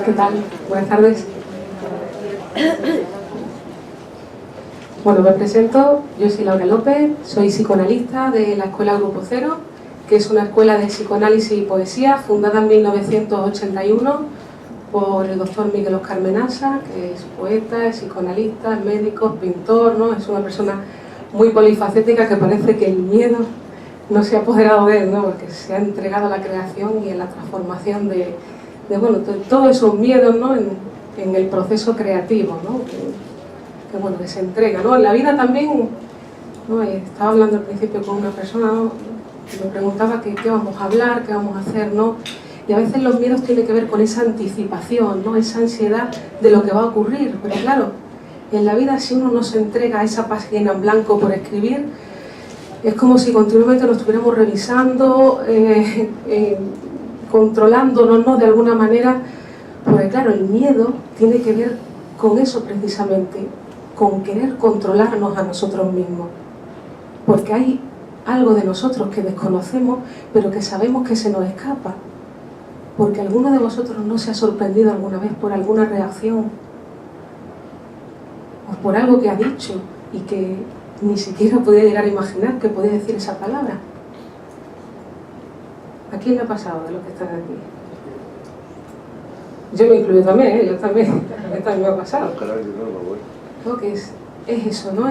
¿Qué tal? Buenas tardes. Bueno, me presento. Yo soy Laura López, soy psicoanalista de la Escuela Grupo Cero, que es una escuela de psicoanálisis y poesía fundada en 1981 por el doctor Miguel Óscar Menasa, que es poeta, es psicoanalista, es médico, pintor, ¿no? Es una persona muy polifacética que parece que el miedo no se ha apoderado de él, ¿no? Porque se ha entregado a la creación y a la transformación de bueno, todos esos miedos, ¿no? en el proceso creativo, ¿no? Que se entrega, ¿no? En la vida también, ¿no? Estaba hablando al principio con una persona, ¿no? Que me preguntaba qué vamos a hablar, qué vamos a hacer, ¿no? Y a veces los miedos tienen que ver con esa anticipación, ¿no? Esa ansiedad de lo que va a ocurrir. Pero claro, en la vida, si uno no se entrega a esa página en blanco por escribir, es como si continuamente lo estuviéramos revisando, controlándonos, ¿no? De alguna manera. Porque claro, el miedo tiene que ver con eso precisamente, con querer controlarnos a nosotros mismos. Porque hay algo de nosotros que desconocemos, pero que sabemos que se nos escapa. Porque alguno de vosotros no se ha sorprendido alguna vez por alguna reacción, o por algo que ha dicho y que ni siquiera podía llegar a imaginar que podía decir esa palabra. ¿A quién le ha pasado de los que están aquí? Yo me incluyo también, ¿eh? Yo también, a mí también me ha pasado. Creo que es eso, ¿no?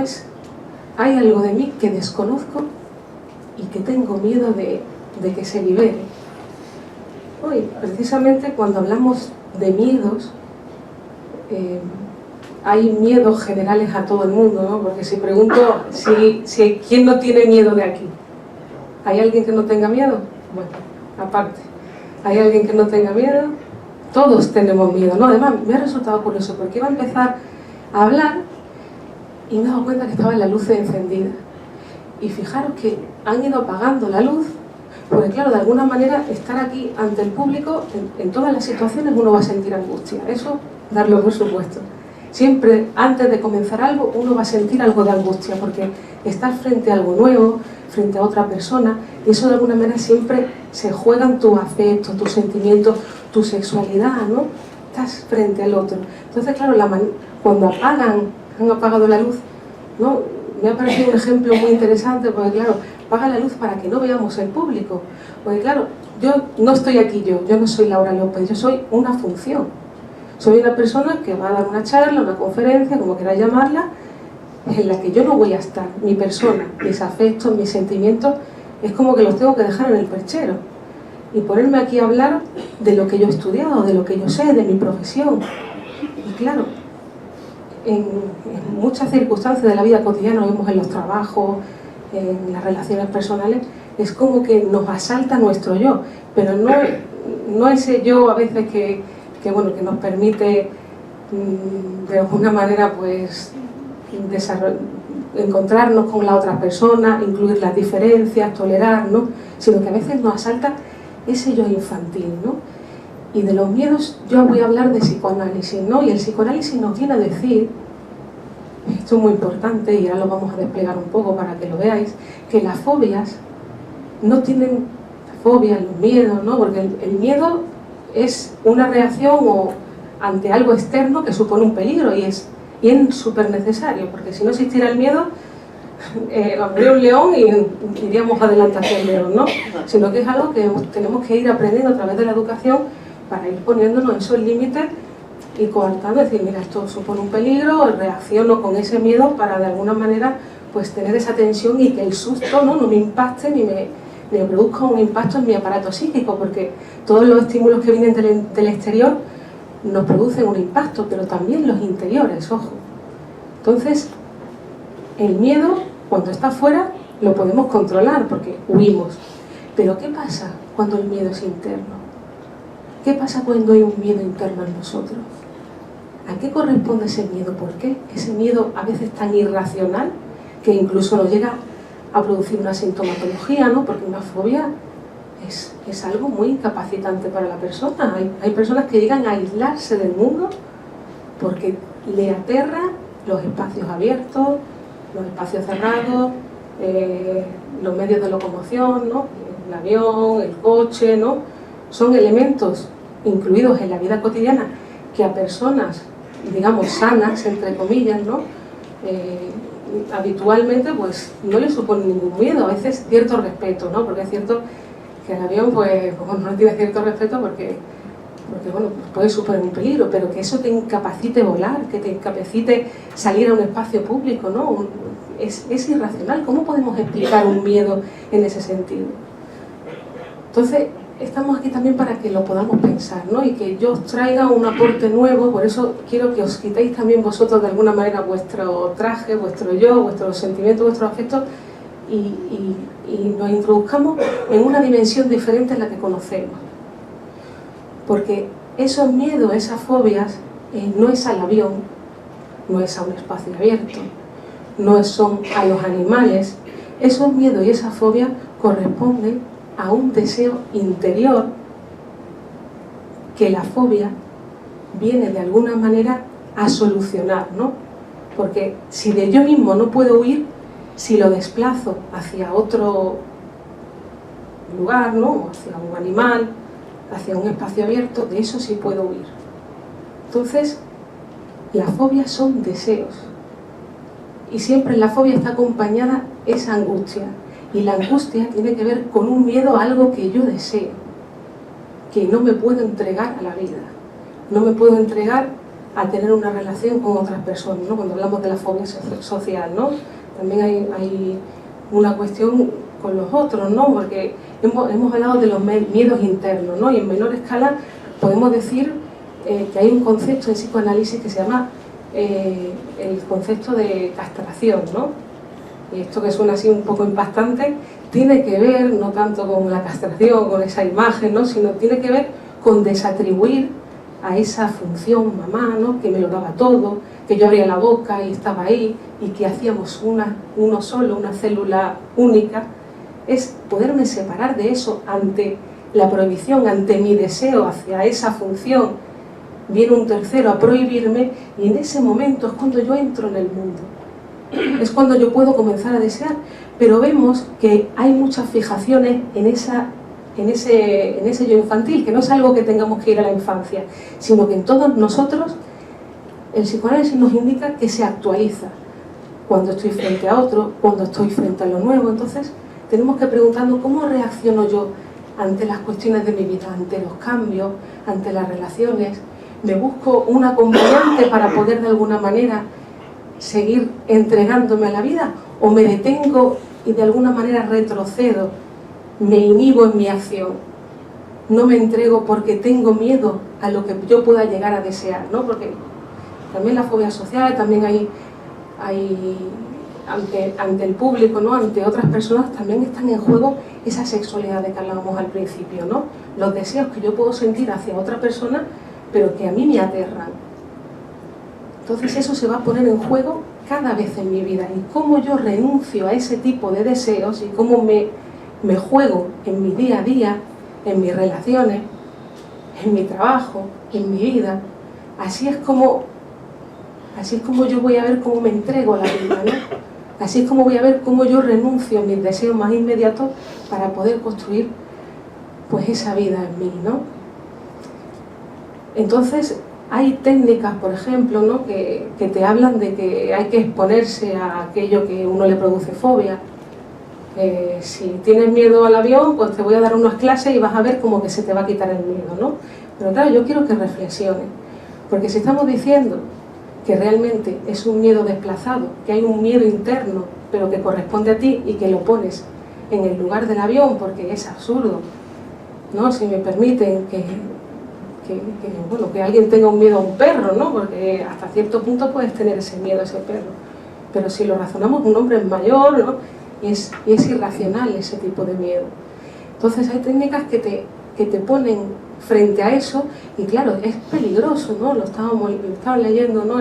Hay algo de mí que desconozco y que tengo miedo de que se libere. Hoy, precisamente cuando hablamos de miedos, hay miedos generales a todo el mundo, ¿no? Porque si pregunto ¿quién no tiene miedo de aquí? ¿Hay alguien que no tenga miedo? Bueno, aparte, ¿hay alguien que no tenga miedo? Todos tenemos miedo, ¿no? Además, me ha resultado curioso porque iba a empezar a hablar y me he dado cuenta que estaban las luces encendidas. Y fijaros que han ido apagando la luz, porque claro, de alguna manera estar aquí ante el público, en todas las situaciones uno va a sentir angustia. Eso, darlo por supuesto. Siempre, antes de comenzar algo, uno va a sentir algo de angustia, porque estás frente a algo nuevo, frente a otra persona, y eso de alguna manera siempre se juegan tus afectos, tus sentimientos, tu sexualidad, ¿no? Estás frente al otro. Entonces, claro, cuando han apagado la luz, ¿no? Me ha parecido un ejemplo muy interesante, porque claro, apaga la luz para que no veamos el público. Porque claro, yo no estoy aquí yo no soy Laura López, yo soy una función. Soy una persona que va a dar una charla, una conferencia, como queráis llamarla, en la que yo no voy a estar. Mi persona, mis afectos, mis sentimientos, es como que los tengo que dejar en el perchero y ponerme aquí a hablar de lo que yo he estudiado, de lo que yo sé, de mi profesión. Y claro, en muchas circunstancias de la vida cotidiana, lo vemos en los trabajos, en las relaciones personales, es como que nos asalta nuestro yo, pero no ese yo a veces que nos permite de alguna manera pues encontrarnos con la otra persona, incluir las diferencias, tolerar, ¿no? Sino que a veces nos asalta ese yo infantil, ¿no? Y de los miedos yo voy a hablar de psicoanálisis, ¿no? Y el psicoanálisis nos viene a decir, esto es muy importante y ahora lo vamos a desplegar un poco para que lo veáis, que las fobias no tienen fobias, los miedos, ¿no? Porque el miedo es una reacción ante algo externo que supone un peligro y es súper necesario, porque si no existiera el miedo, habría un león y iríamos adelante hacia el león, ¿no? Sino que es algo que tenemos que ir aprendiendo a través de la educación para ir poniéndonos esos límites y coartando, decir, mira, esto supone un peligro, reacciono con ese miedo para de alguna manera pues tener esa tensión y que el susto no me impacte ni me produzca un impacto en mi aparato psíquico, porque todos los estímulos que vienen del exterior nos producen un impacto, pero también los interiores, ojo. Entonces, el miedo, cuando está fuera, lo podemos controlar porque huimos. Pero ¿qué pasa cuando el miedo es interno? ¿Qué pasa cuando hay un miedo interno en nosotros? ¿A qué corresponde ese miedo? ¿Por qué? Ese miedo a veces tan irracional que incluso nos llega a producir una sintomatología, ¿no? Porque una fobia es algo muy incapacitante para la persona. Hay personas que llegan a aislarse del mundo porque le aterran los espacios abiertos, los espacios cerrados, los medios de locomoción, ¿no? El avión, el coche, ¿no? Son elementos incluidos en la vida cotidiana que a personas, digamos, sanas, entre comillas, ¿no? Habitualmente pues no le supone ningún miedo, a veces cierto respeto, ¿no? Porque es cierto que el avión pues no tiene cierto respeto porque bueno, pues puede suponer un peligro, pero que eso te incapacite volar, que te incapacite salir a un espacio público, ¿no? Es irracional. ¿Cómo podemos explicar un miedo en ese sentido? Entonces, estamos aquí también para que lo podamos pensar, ¿no? Y que yo os traiga un aporte nuevo. Por eso quiero que os quitéis también vosotros de alguna manera vuestro traje, vuestro yo, vuestros sentimientos, vuestros afectos y nos introduzcamos en una dimensión diferente en la que conocemos. Porque esos miedos, esas fobias, no es al avión, no es a un espacio abierto, no son a los animales. Esos miedos y esas fobias corresponden a un deseo interior que la fobia viene de alguna manera a solucionar, ¿no? Porque si de yo mismo no puedo huir, si lo desplazo hacia otro lugar, ¿no? Hacia un animal, hacia un espacio abierto, de eso sí puedo huir. Entonces, las fobias son deseos. Y siempre en la fobia está acompañada esa angustia. Y la angustia tiene que ver con un miedo a algo que yo deseo, que no me puedo entregar a la vida. No me puedo entregar a tener una relación con otras personas, ¿no? Cuando hablamos de la fobia social, ¿no? También hay una cuestión con los otros, ¿no? Porque hemos hablado de los miedos internos, ¿no? Y en menor escala podemos decir que hay un concepto en psicoanálisis que se llama el concepto de castración, ¿no? Y esto que suena así un poco impactante tiene que ver no tanto con la castración, con esa imagen, ¿no? Sino tiene que ver con desatribuir a esa función mamá, ¿no? Que me lo daba todo, que yo abría la boca y estaba ahí y que hacíamos uno solo, una célula única. Es poderme separar de eso ante la prohibición, ante mi deseo hacia esa función. Viene un tercero a prohibirme y en ese momento es cuando yo entro en el mundo. Es cuando yo puedo comenzar a desear. Pero vemos que hay muchas fijaciones en ese yo infantil, que no es algo que tengamos que ir a la infancia, sino que en todos nosotros el psicoanálisis nos indica que se actualiza cuando estoy frente a otro, cuando estoy frente a lo nuevo. Entonces tenemos que preguntarnos cómo reacciono yo ante las cuestiones de mi vida, ante los cambios, ante las relaciones. Me busco un acompañante para poder de alguna manera seguir entregándome a la vida, o me detengo y de alguna manera retrocedo, me inhibo en mi acción, no me entrego porque tengo miedo a lo que yo pueda llegar a desear, ¿no? Porque también la fobia social, también hay ante el público, ¿no? Ante otras personas también están en juego esa sexualidad de que hablábamos al principio, ¿no? Los deseos que yo puedo sentir hacia otra persona, pero que a mí me aterran. Entonces eso se va a poner en juego cada vez en mi vida, y cómo yo renuncio a ese tipo de deseos y cómo me juego en mi día a día, en mis relaciones, en mi trabajo, en mi vida. Así es como yo voy a ver cómo me entrego a la vida, ¿no? Así es como voy a ver cómo yo renuncio a mis deseos más inmediatos para poder construir pues esa vida en mí, ¿no? Entonces hay técnicas, por ejemplo, ¿no? que te hablan de que hay que exponerse a aquello que uno le produce fobia. Si tienes miedo al avión, pues te voy a dar unas clases y vas a ver como que se te va a quitar el miedo, ¿no? Pero claro, yo quiero que reflexiones, porque si estamos diciendo que realmente es un miedo desplazado, que hay un miedo interno, pero que corresponde a ti y que lo pones en el lugar del avión, porque es absurdo, ¿no? Si me permiten que alguien tenga un miedo a un perro, ¿no? Porque hasta cierto punto puedes tener ese miedo a ese perro, pero si lo razonamos, un hombre es mayor, ¿no? Y es irracional ese tipo de miedo. Entonces hay técnicas que te ponen frente a eso, y claro, es peligroso, ¿no? Lo estaba leyendo, ¿no?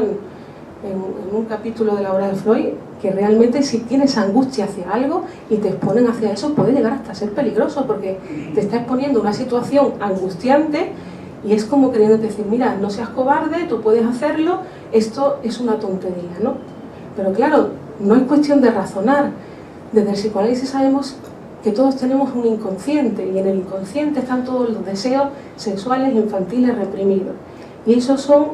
en un capítulo de la obra de Freud, que realmente si tienes angustia hacia algo y te exponen hacia eso, puede llegar hasta ser peligroso, porque te está exponiendo una situación angustiante y es como queriéndote decir, mira, no seas cobarde, tú puedes hacerlo, esto es una tontería, ¿no? Pero claro, no es cuestión de razonar. Desde el psicoanálisis sabemos que todos tenemos un inconsciente, y en el inconsciente están todos los deseos sexuales infantiles reprimidos. Y esos son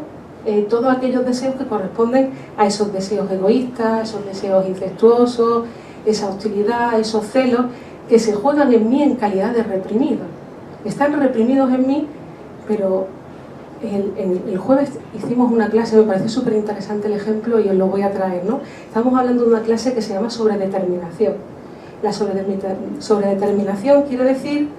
todos aquellos deseos que corresponden a esos deseos egoístas, esos deseos incestuosos, esa hostilidad, esos celos que se juegan en mí en calidad de reprimido. Están reprimidos en mí, pero el jueves hicimos una clase, me pareció súper interesante el ejemplo y os lo voy a traer, ¿no? Estamos hablando de una clase que se llama sobredeterminación. La sobredeterminación quiere decir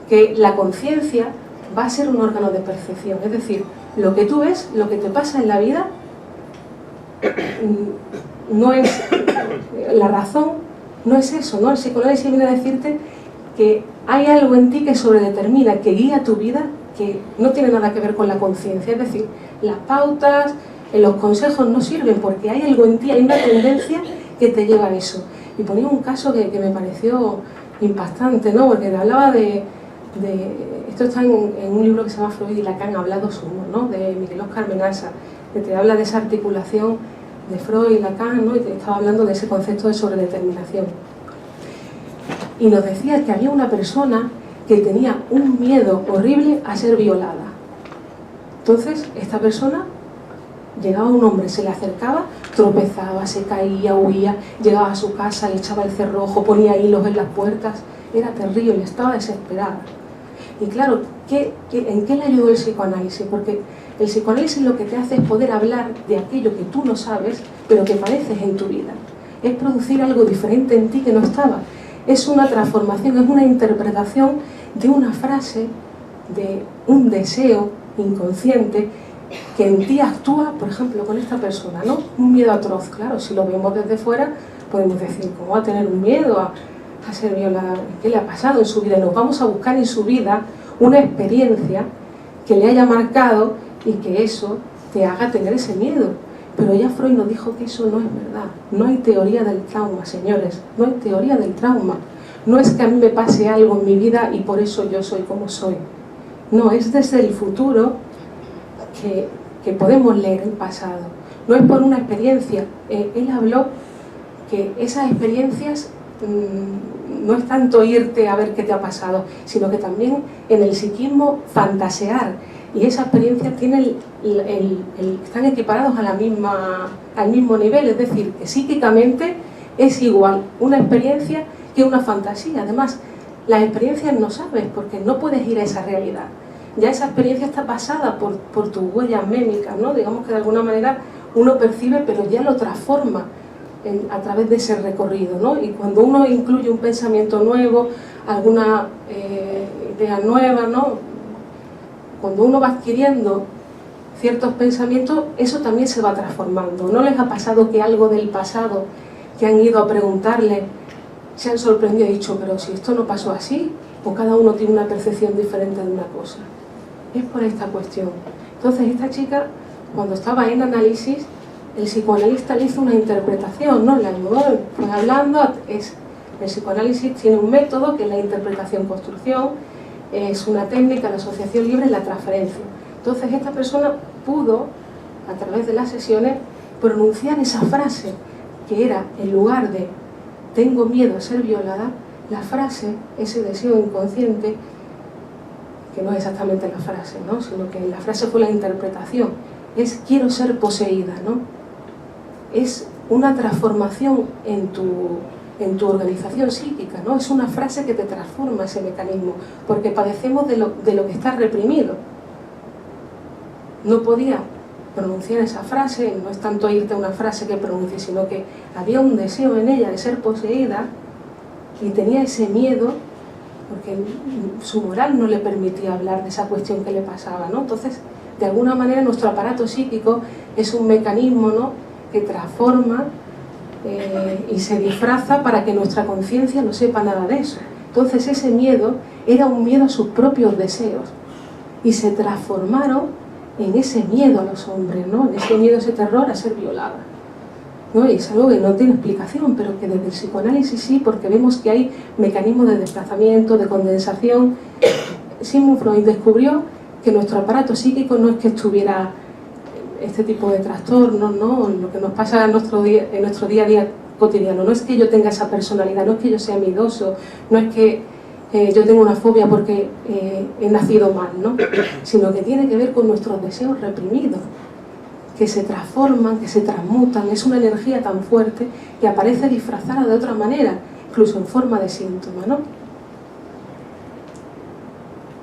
que la conciencia va a ser un órgano de percepción, es decir, lo que tú ves, lo que te pasa en la vida, no es la razón, no es eso, ¿no? El psicoanálisis viene a decirte que hay algo en ti que sobredetermina, que guía tu vida, que no tiene nada que ver con la conciencia, es decir, las pautas, los consejos no sirven porque hay algo en ti, hay una tendencia que te lleva a eso. Y ponía un caso que me pareció impactante, ¿no? Porque hablaba de esto está en un libro que se llama Freud y Lacan hablados uno, ¿no? De Miguel Óscar Menasa, que te habla de esa articulación de Freud y Lacan, ¿no? Y te estaba hablando de ese concepto de sobredeterminación. Y nos decía que había una persona que tenía un miedo horrible a ser violada. Entonces, esta persona, llegaba un hombre, se le acercaba, tropezaba, se caía, huía, llegaba a su casa, le echaba el cerrojo, ponía hilos en las puertas, era terrible, estaba desesperada. Y claro, ¿en qué le ayudó el psicoanálisis? Porque el psicoanálisis lo que te hace es poder hablar de aquello que tú no sabes, pero que padeces en tu vida. Es producir algo diferente en ti que no estaba. Es una transformación, es una interpretación de una frase, de un deseo inconsciente que en ti actúa, por ejemplo, con esta persona, ¿no? Un miedo atroz, claro, si lo vemos desde fuera, podemos decir, ¿cómo va a tener un miedo a ser violada? ¿Qué le ha pasado en su vida? Y nos vamos a buscar en su vida una experiencia que le haya marcado y que eso te haga tener ese miedo. Pero ya Freud nos dijo que eso no es verdad. No hay teoría del trauma, señores, no hay teoría del trauma. No es que a mí me pase algo en mi vida y por eso yo soy como soy. No, es desde el futuro que podemos leer el pasado. No es por una experiencia. Él habló que esas experiencias no es tanto irte a ver qué te ha pasado, sino que también en el psiquismo fantasear. Y esas experiencias tienen están equiparados al mismo nivel, es decir, que psíquicamente es igual una experiencia que una fantasía. Además, las experiencias no sabes porque no puedes ir a esa realidad. Ya esa experiencia está pasada por tus huellas mémicas, ¿no? Digamos que de alguna manera uno percibe, pero ya lo transforma a través de ese recorrido, ¿no? Y cuando uno incluye un pensamiento nuevo, alguna idea nueva, ¿no? Cuando uno va adquiriendo ciertos pensamientos, eso también se va transformando. ¿No les ha pasado que algo del pasado que han ido a preguntarle se han sorprendido y dicho, pero si esto no pasó así? O cada uno tiene una percepción diferente de una cosa. Es por esta cuestión. Entonces esta chica, cuando estaba en análisis, el psicoanalista le hizo una interpretación, ¿no? Le ayudó, pues hablando, el psicoanálisis tiene un método que es la interpretación-construcción, es una técnica, la asociación libre y la transferencia. Entonces esta persona pudo, a través de las sesiones, pronunciar esa frase que era, en lugar de tengo miedo a ser violada, la frase, ese deseo inconsciente, que no es exactamente la frase, ¿no? Sino que la frase fue la interpretación, es quiero ser poseída, ¿no? Es una transformación en tu organización psíquica, ¿no? Es una frase que te transforma ese mecanismo, porque padecemos de lo que está reprimido. No podía pronunciar esa frase, no es tanto irte a una frase que pronuncie, sino que había un deseo en ella de ser poseída y tenía ese miedo porque su moral no le permitía hablar de esa cuestión que le pasaba, ¿no? Entonces, de alguna manera nuestro aparato psíquico es un mecanismo, ¿no?, que transforma y se disfraza para que nuestra conciencia no sepa nada de eso. Entonces ese miedo era un miedo a sus propios deseos y se transformaron en ese miedo a los hombres, ¿no?, en ese miedo, ese terror a ser violada, ¿no? Y es algo que no tiene explicación, pero que desde el psicoanálisis sí, porque vemos que hay mecanismos de desplazamiento, de condensación. Sigmund Freud descubrió que nuestro aparato psíquico no es que estuviera este tipo de trastornos, ¿no?, lo que nos pasa en nuestro día a día cotidiano. No es que yo tenga esa personalidad, no es que yo sea miedoso, no es que yo tengo una fobia porque he nacido mal, ¿no? Sino que tiene que ver con nuestros deseos reprimidos, que se transforman, que se transmutan. Es una energía tan fuerte que aparece disfrazada de otra manera, incluso en forma de síntoma, ¿no?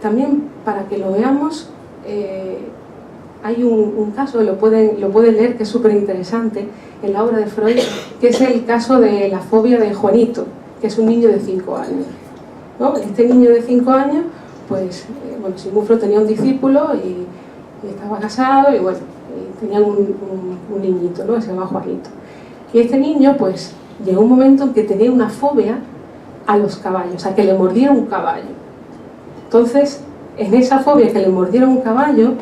También, para que lo veamos, hay un caso, lo pueden leer, que es súper interesante, en la obra de Freud, que es el caso de la fobia de Juanito, que es un niño de 5 años. ¿No? Este niño de 5 años, pues, bueno, Sigmund Freud tenía un discípulo y estaba casado y, bueno, tenían un niñito, ¿no? Que se llama Juanito. Y este niño, pues, llegó un momento en que tenía una fobia a los caballos, a que le mordiera un caballo. Entonces, en esa fobia que le mordiera un caballo,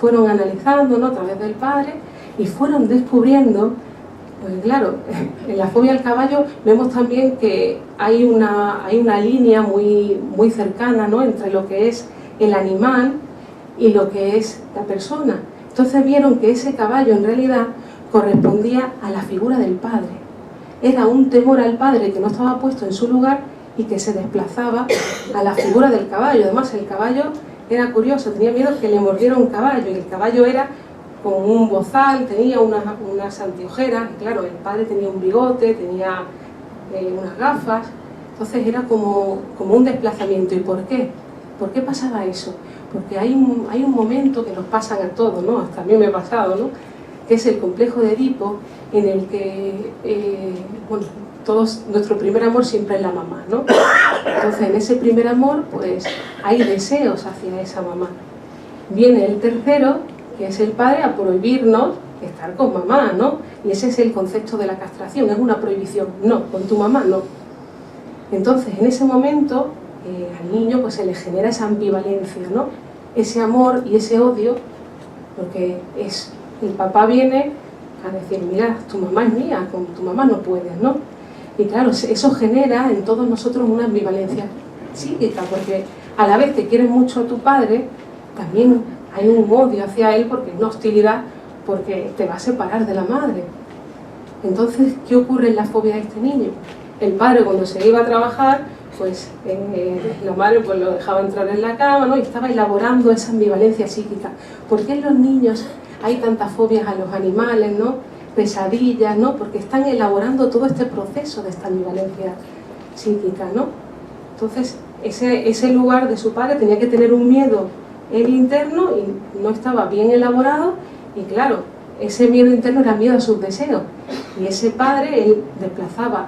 fueron analizando, ¿no?, a través del padre, y fueron descubriendo, pues claro, en la fobia al caballo vemos también que hay una línea muy cercana, ¿no?, entre lo que es el animal y lo que es la persona. Entonces vieron que ese caballo en realidad correspondía a la figura del padre. Era un temor al padre que no estaba puesto en su lugar y que se desplazaba a la figura del caballo. Además, el caballo era curioso, tenía miedo que le mordiera un caballo, y el caballo era con un bozal, tenía unas anteojeras, y claro, el padre tenía un bigote, tenía unas gafas. Entonces era como un desplazamiento. ¿Y por qué? ¿Por qué pasaba eso? Porque hay un momento que nos pasan a todos, ¿no? Hasta a mí me ha pasado, ¿no?, que es el complejo de Edipo, en el que, bueno, todos, nuestro primer amor siempre es la mamá, ¿no? Entonces, en ese primer amor, pues, hay deseos hacia esa mamá. Viene el tercero, que es el padre, a prohibirnos estar con mamá, ¿no? Y ese es el concepto de la castración, es una prohibición. No, con tu mamá no. Entonces, en ese momento, al niño pues se le genera esa ambivalencia, ¿no? Ese amor y ese odio, porque el papá viene a decir, mira, tu mamá es mía, con tu mamá no puedes, ¿no? Y claro, eso genera en todos nosotros una ambivalencia psíquica, porque a la vez que quieres mucho a tu padre, también hay un odio hacia él, porque es una hostilidad, porque te va a separar de la madre. Entonces, ¿qué ocurre en la fobia de este niño? El padre, cuando se iba a trabajar, pues la madre pues lo dejaba entrar en la cama, ¿no?, y estaba elaborando esa ambivalencia psíquica. ¿Por qué en los niños hay tantas fobias a los animales, ¿no?, pesadillas, ¿no?, porque están elaborando todo este proceso de esta ambivalencia psíquica, ¿no? Entonces, ese lugar de su padre tenía que tener un miedo él interno y no estaba bien elaborado, y claro, ese miedo interno era miedo a sus deseos, y ese padre, él desplazaba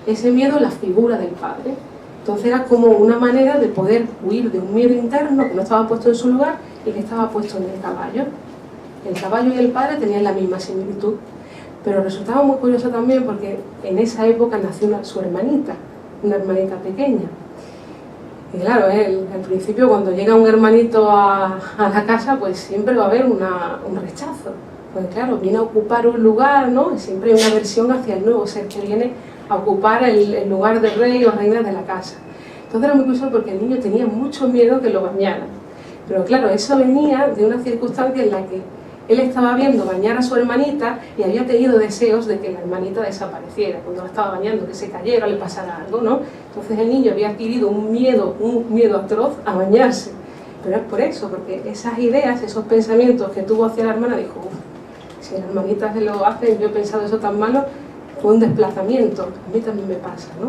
ese miedo a la figura del padre. Entonces era como una manera de poder huir de un miedo interno que no estaba puesto en su lugar y que estaba puesto en el caballo. El caballo y el padre tenían la misma similitud, pero resultaba muy curioso también porque en esa época nació su hermanita, una hermanita pequeña. Y claro, al principio cuando llega un hermanito a la casa, pues siempre va a haber un rechazo. Pues claro, viene a ocupar un lugar, ¿no? Siempre hay una aversión hacia el nuevo ser que viene a ocupar el lugar de rey o reina de la casa. Entonces era muy curioso porque el niño tenía mucho miedo que lo bañaran. Pero claro, eso venía de una circunstancia en la que él estaba viendo bañar a su hermanita y había tenido deseos de que la hermanita desapareciera, cuando la estaba bañando, que se cayera, le pasara algo, ¿no? Entonces el niño había adquirido un miedo atroz a bañarse. Pero es por eso, porque esas ideas, esos pensamientos que tuvo hacia la hermana, dijo, si las hermanitas se lo hacen, yo he pensado eso tan malo, fue un desplazamiento, a mí también me pasa, ¿no?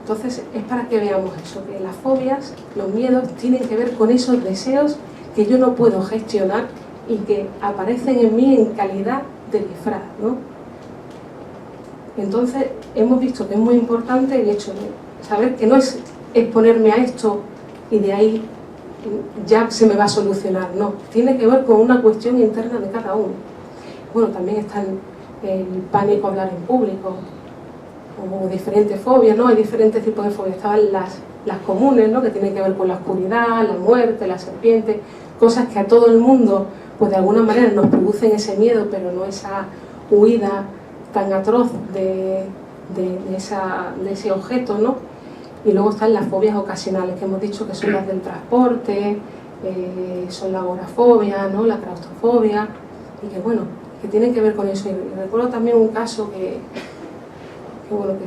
Entonces es para que veamos eso, que las fobias, los miedos, tienen que ver con esos deseos que yo no puedo gestionar y que aparecen en mí en calidad de disfraz, ¿no? Entonces hemos visto que es muy importante el hecho de saber que no es exponerme a esto y de ahí ya se me va a solucionar, no, tiene que ver con una cuestión interna de cada uno. Bueno, también está el pánico a hablar en público, o diferentes fobias, ¿no? Hay diferentes tipos de fobias. Estaban las comunes, ¿no?, que tienen que ver con la oscuridad, la muerte, la serpiente, cosas que a todo el mundo, pues de alguna manera nos producen ese miedo, pero no esa huida tan atroz de ese objeto, ¿no? Y luego están las fobias ocasionales, que hemos dicho que son las del transporte, son la agorafobia, ¿no?, la claustrofobia, y que bueno, que tienen que ver con eso. Y recuerdo también un caso bueno, que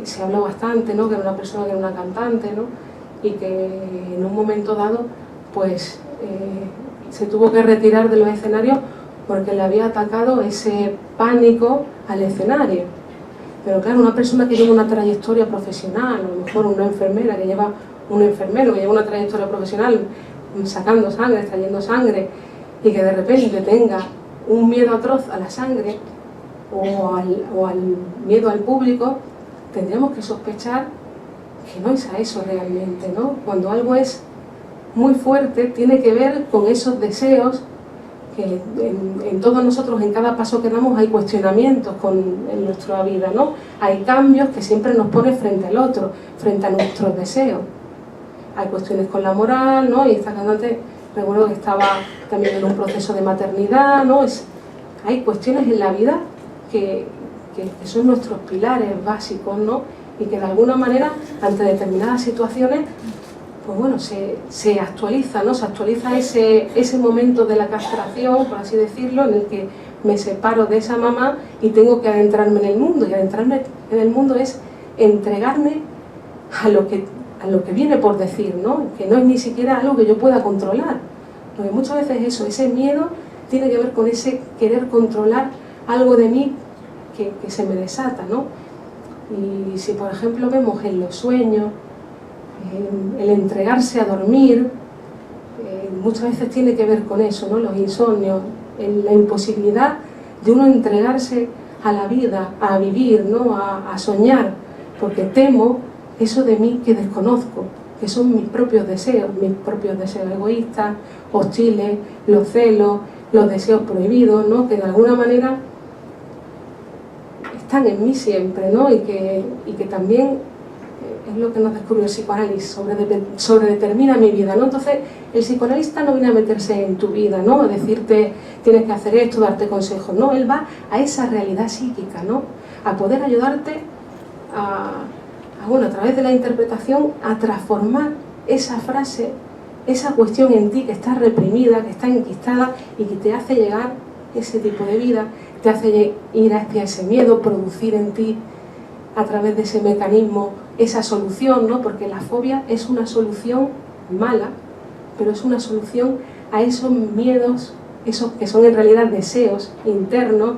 se habló bastante, ¿no? Que era una persona que era una cantante, ¿no? Y que en un momento dado pues se tuvo que retirar de los escenarios porque le había atacado ese pánico al escenario. Pero claro, una persona que lleva una trayectoria profesional, a lo mejor una enfermera que lleva un enfermero que lleva una trayectoria profesional sacando sangre, extrayendo sangre, y que de repente tenga un miedo atroz a la sangre o al miedo al público, tendríamos que sospechar que no es a eso realmente, ¿no? Cuando algo es muy fuerte, tiene que ver con esos deseos que en todos nosotros, en cada paso que damos, hay cuestionamientos en nuestra vida, ¿no? Hay cambios que siempre nos ponen frente al otro, frente a nuestros deseos. Hay cuestiones con la moral, ¿no? Y esta cantante, recuerdo que estaba también en un proceso de maternidad, ¿no? Hay cuestiones en la vida que son nuestros pilares básicos, ¿no? Y que de alguna manera, ante determinadas situaciones, pues bueno, se actualiza, ¿no? Se actualiza ese momento de la castración, por así decirlo, en el que me separo de esa mamá y tengo que adentrarme en el mundo. Y adentrarme en el mundo es entregarme a lo que viene por decir, ¿no? Que no es ni siquiera algo que yo pueda controlar. Porque muchas veces ese miedo tiene que ver con ese querer controlar algo de mí que se me desata, ¿no? Y si por ejemplo vemos en los sueños, el entregarse a dormir, muchas veces tiene que ver con eso, ¿no? Los insomnios, la imposibilidad de uno entregarse a la vida, a vivir, ¿no? A soñar, porque temo eso de mí que desconozco, que son mis propios deseos egoístas, hostiles, los celos, los deseos prohibidos, ¿no? Que de alguna manera están en mí siempre, ¿no? Y que también es lo que nos descubrió el psicoanálisis, sobredetermina mi vida, ¿no? Entonces, el psicoanalista no viene a meterse en tu vida, ¿no? A decirte, tienes que hacer esto, darte consejos, no, él va a esa realidad psíquica, ¿no? A poder ayudarte a través de la interpretación, a transformar esa frase, esa cuestión en ti que está reprimida, que está enquistada y que te hace llegar ese tipo de vida, te hace ir hacia ese miedo, producir en ti a través de ese mecanismo esa solución, ¿no? Porque la fobia es una solución mala, pero es una solución a esos miedos, esos que son en realidad deseos internos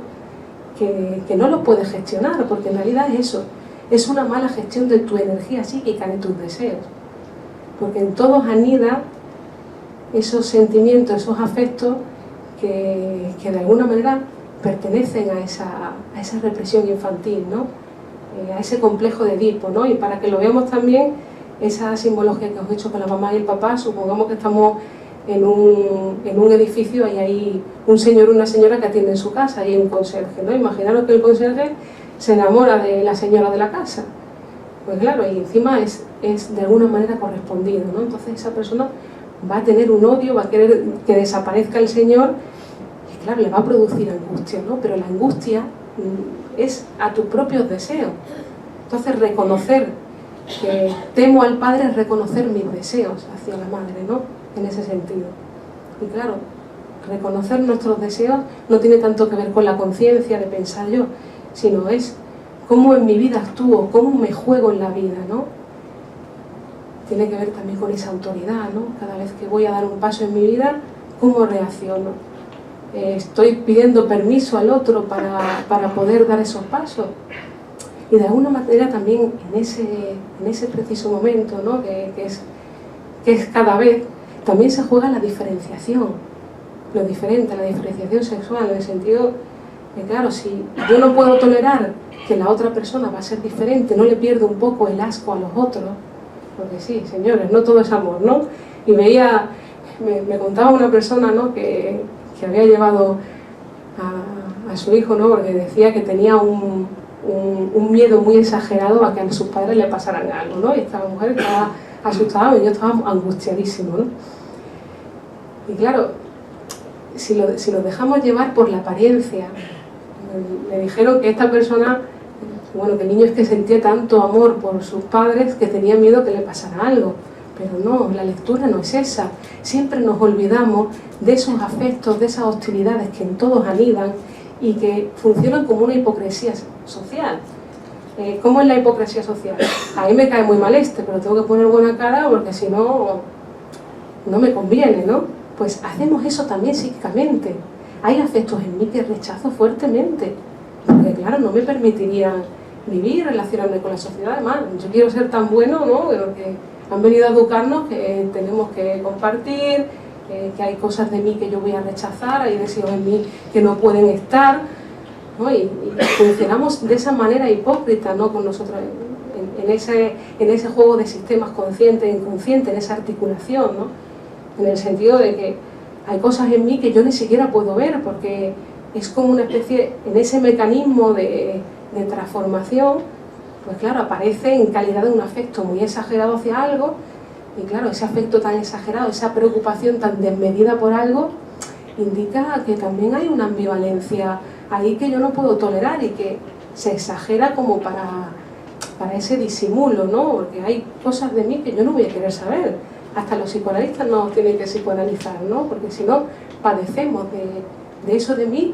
que no los puedes gestionar, porque en realidad es eso, es una mala gestión de tu energía psíquica, de tus deseos, porque en todos anida esos sentimientos, esos afectos que de alguna manera pertenecen a esa represión infantil, ¿no? A ese complejo de Edipo, ¿no? Y para que lo veamos también, esa simbología que os he hecho con la mamá y el papá, supongamos que estamos en un edificio y hay un señor o una señora que atiende en su casa y hay un conserje, ¿no? Imaginaros que el conserje se enamora de la señora de la casa, pues claro, y encima es de alguna manera correspondido, ¿no? Entonces esa persona va a tener un odio, va a querer que desaparezca el señor y claro, le va a producir angustia, ¿no? Pero la angustia es a tus propios deseos. Entonces reconocer que temo al padre es reconocer mis deseos hacia la madre, ¿no? En ese sentido. Y claro, reconocer nuestros deseos no tiene tanto que ver con la conciencia de pensar yo, sino es cómo en mi vida actúo, cómo me juego en la vida, ¿no? Tiene que ver también con esa autoridad, ¿no? Cada vez que voy a dar un paso en mi vida, ¿cómo reacciono? Estoy pidiendo permiso al otro para poder dar esos pasos. Y de alguna manera también en ese preciso momento, ¿no? que es cada vez, también se juega la diferenciación, lo diferente, la diferenciación sexual, en el sentido que claro, si yo no puedo tolerar que la otra persona va a ser diferente, no le pierdo un poco el asco a los otros, porque sí, señores, no todo es amor, ¿no? Y me contaba una persona, ¿no? que había llevado a su hijo, ¿no? Porque decía que tenía un miedo muy exagerado a que a sus padres le pasaran algo, ¿no? Y esta mujer estaba asustada y yo estaba angustiadísimo, ¿no? Y claro, si lo dejamos llevar por la apariencia, me dijeron que esta persona, bueno, que el niño es que sentía tanto amor por sus padres que tenía miedo que le pasara algo. Pero no, la lectura no es esa. Siempre nos olvidamos de esos afectos, de esas hostilidades que en todos anidan y que funcionan como una hipocresía social. ¿Cómo es la hipocresía social? A mí me cae muy mal pero tengo que poner buena cara porque si no, no me conviene, ¿no? Pues hacemos eso también psíquicamente. Hay afectos en mí que rechazo fuertemente, porque claro, no me permitirían vivir, relacionarme con la sociedad. Además, yo quiero ser tan bueno, ¿no? Que han venido a educarnos que tenemos que compartir, que hay cosas de mí que yo voy a rechazar, hay deseos en mí que no pueden estar, ¿no? Y funcionamos de esa manera hipócrita, ¿no? Con nosotros en ese juego de sistemas consciente e inconsciente, en esa articulación, ¿no? En el sentido de que hay cosas en mí que yo ni siquiera puedo ver, porque es como una especie, en ese mecanismo de transformación, pues claro, aparece en calidad de un afecto muy exagerado hacia algo, y claro, ese afecto tan exagerado, esa preocupación tan desmedida por algo, indica que también hay una ambivalencia ahí que yo no puedo tolerar y que se exagera como para ese disimulo, ¿no? Porque hay cosas de mí que yo no voy a querer saber. Hasta los psicoanalistas nos tienen que psicoanalizar, ¿no? Porque si no, padecemos de eso de mí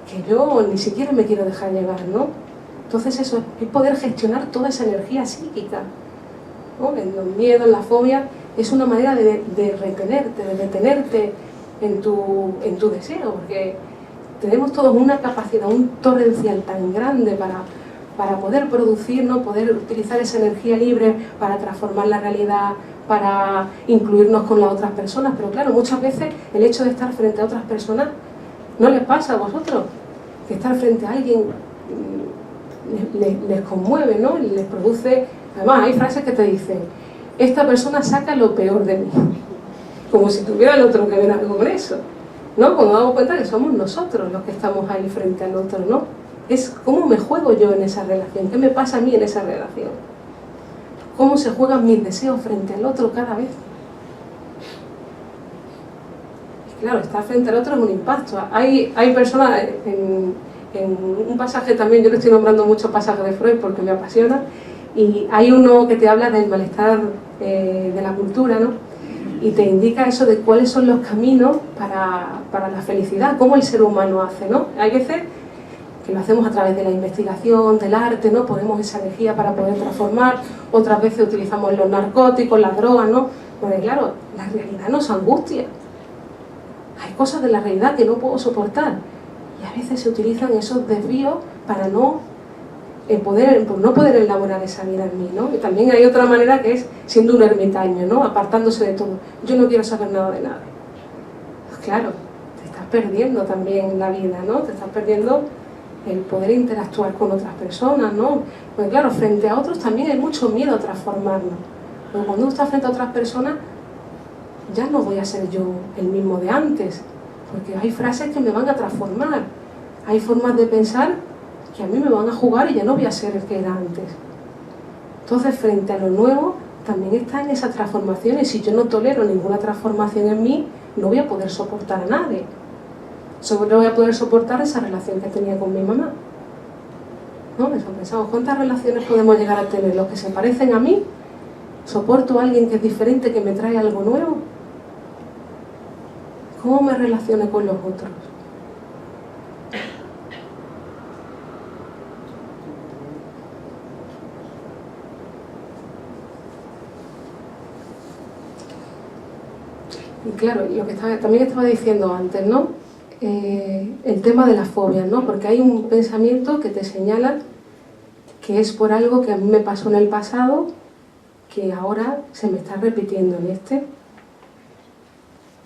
que yo ni siquiera me quiero dejar llevar, ¿no? Entonces eso es poder gestionar toda esa energía psíquica, ¿no? Los miedos, la fobia, es una manera de retenerte, de detenerte en tu deseo, porque tenemos todos una capacidad, un torrencial tan grande para poder producir, ¿no? Poder utilizar esa energía libre para transformar la realidad, para incluirnos con las otras personas. Pero claro, muchas veces el hecho de estar frente a otras personas, ¿no les pasa a vosotros? Que estar frente a alguien les conmueve, ¿no? Y les produce... Además, hay frases que te dicen, esta persona saca lo peor de mí, como si tuviera el otro que ver algo con eso, ¿no? Cuando damos cuenta que somos nosotros los que estamos ahí frente al otro, ¿no? Es cómo me juego yo en esa relación, qué me pasa a mí en esa relación, cómo se juegan mis deseos frente al otro cada vez. Y claro, estar frente al otro es un impacto. Hay personas, en un pasaje también, yo le estoy nombrando muchos pasajes de Freud porque me apasiona, y hay uno que te habla del malestar de la cultura, ¿no? Y te indica eso de cuáles son los caminos para la felicidad, cómo el ser humano hace, ¿no? Hay veces que lo hacemos a través de la investigación, del arte, ¿no? Ponemos esa energía para poder transformar, otras veces utilizamos los narcóticos, las drogas, ¿no? Porque claro, la realidad nos angustia. Hay cosas de la realidad que no puedo soportar. Y a veces se utilizan esos desvíos para no poder elaborar esa vida en mí, ¿no? Y también hay otra manera que es siendo un ermitaño, ¿no? Apartándose de todo. Yo no quiero saber nada de nada. Pues claro, te estás perdiendo también la vida, ¿no? Te estás perdiendo el poder interactuar con otras personas, ¿no? Pues claro, frente a otros también hay mucho miedo a transformarnos. Pero cuando uno está frente a otras personas, ya no voy a ser yo el mismo de antes, porque hay frases que me van a transformar, hay formas de pensar que a mí me van a jugar y ya no voy a ser el que era antes. Entonces, frente a lo nuevo, también está en esas transformaciones. Si yo no tolero ninguna transformación en mí, no voy a poder soportar a nadie. Solo voy a poder soportar esa relación que tenía con mi mamá, ¿no? Eso pensamos, ¿cuántas relaciones podemos llegar a tener? Los que se parecen a mí, soporto a alguien que es diferente, que me trae algo nuevo. ¿Cómo me relaciono con los otros? Y claro, lo que también estaba diciendo antes, ¿no? El tema de las fobias, ¿no? Porque hay un pensamiento que te señala que es por algo que a mí me pasó en el pasado, que ahora se me está repitiendo en este.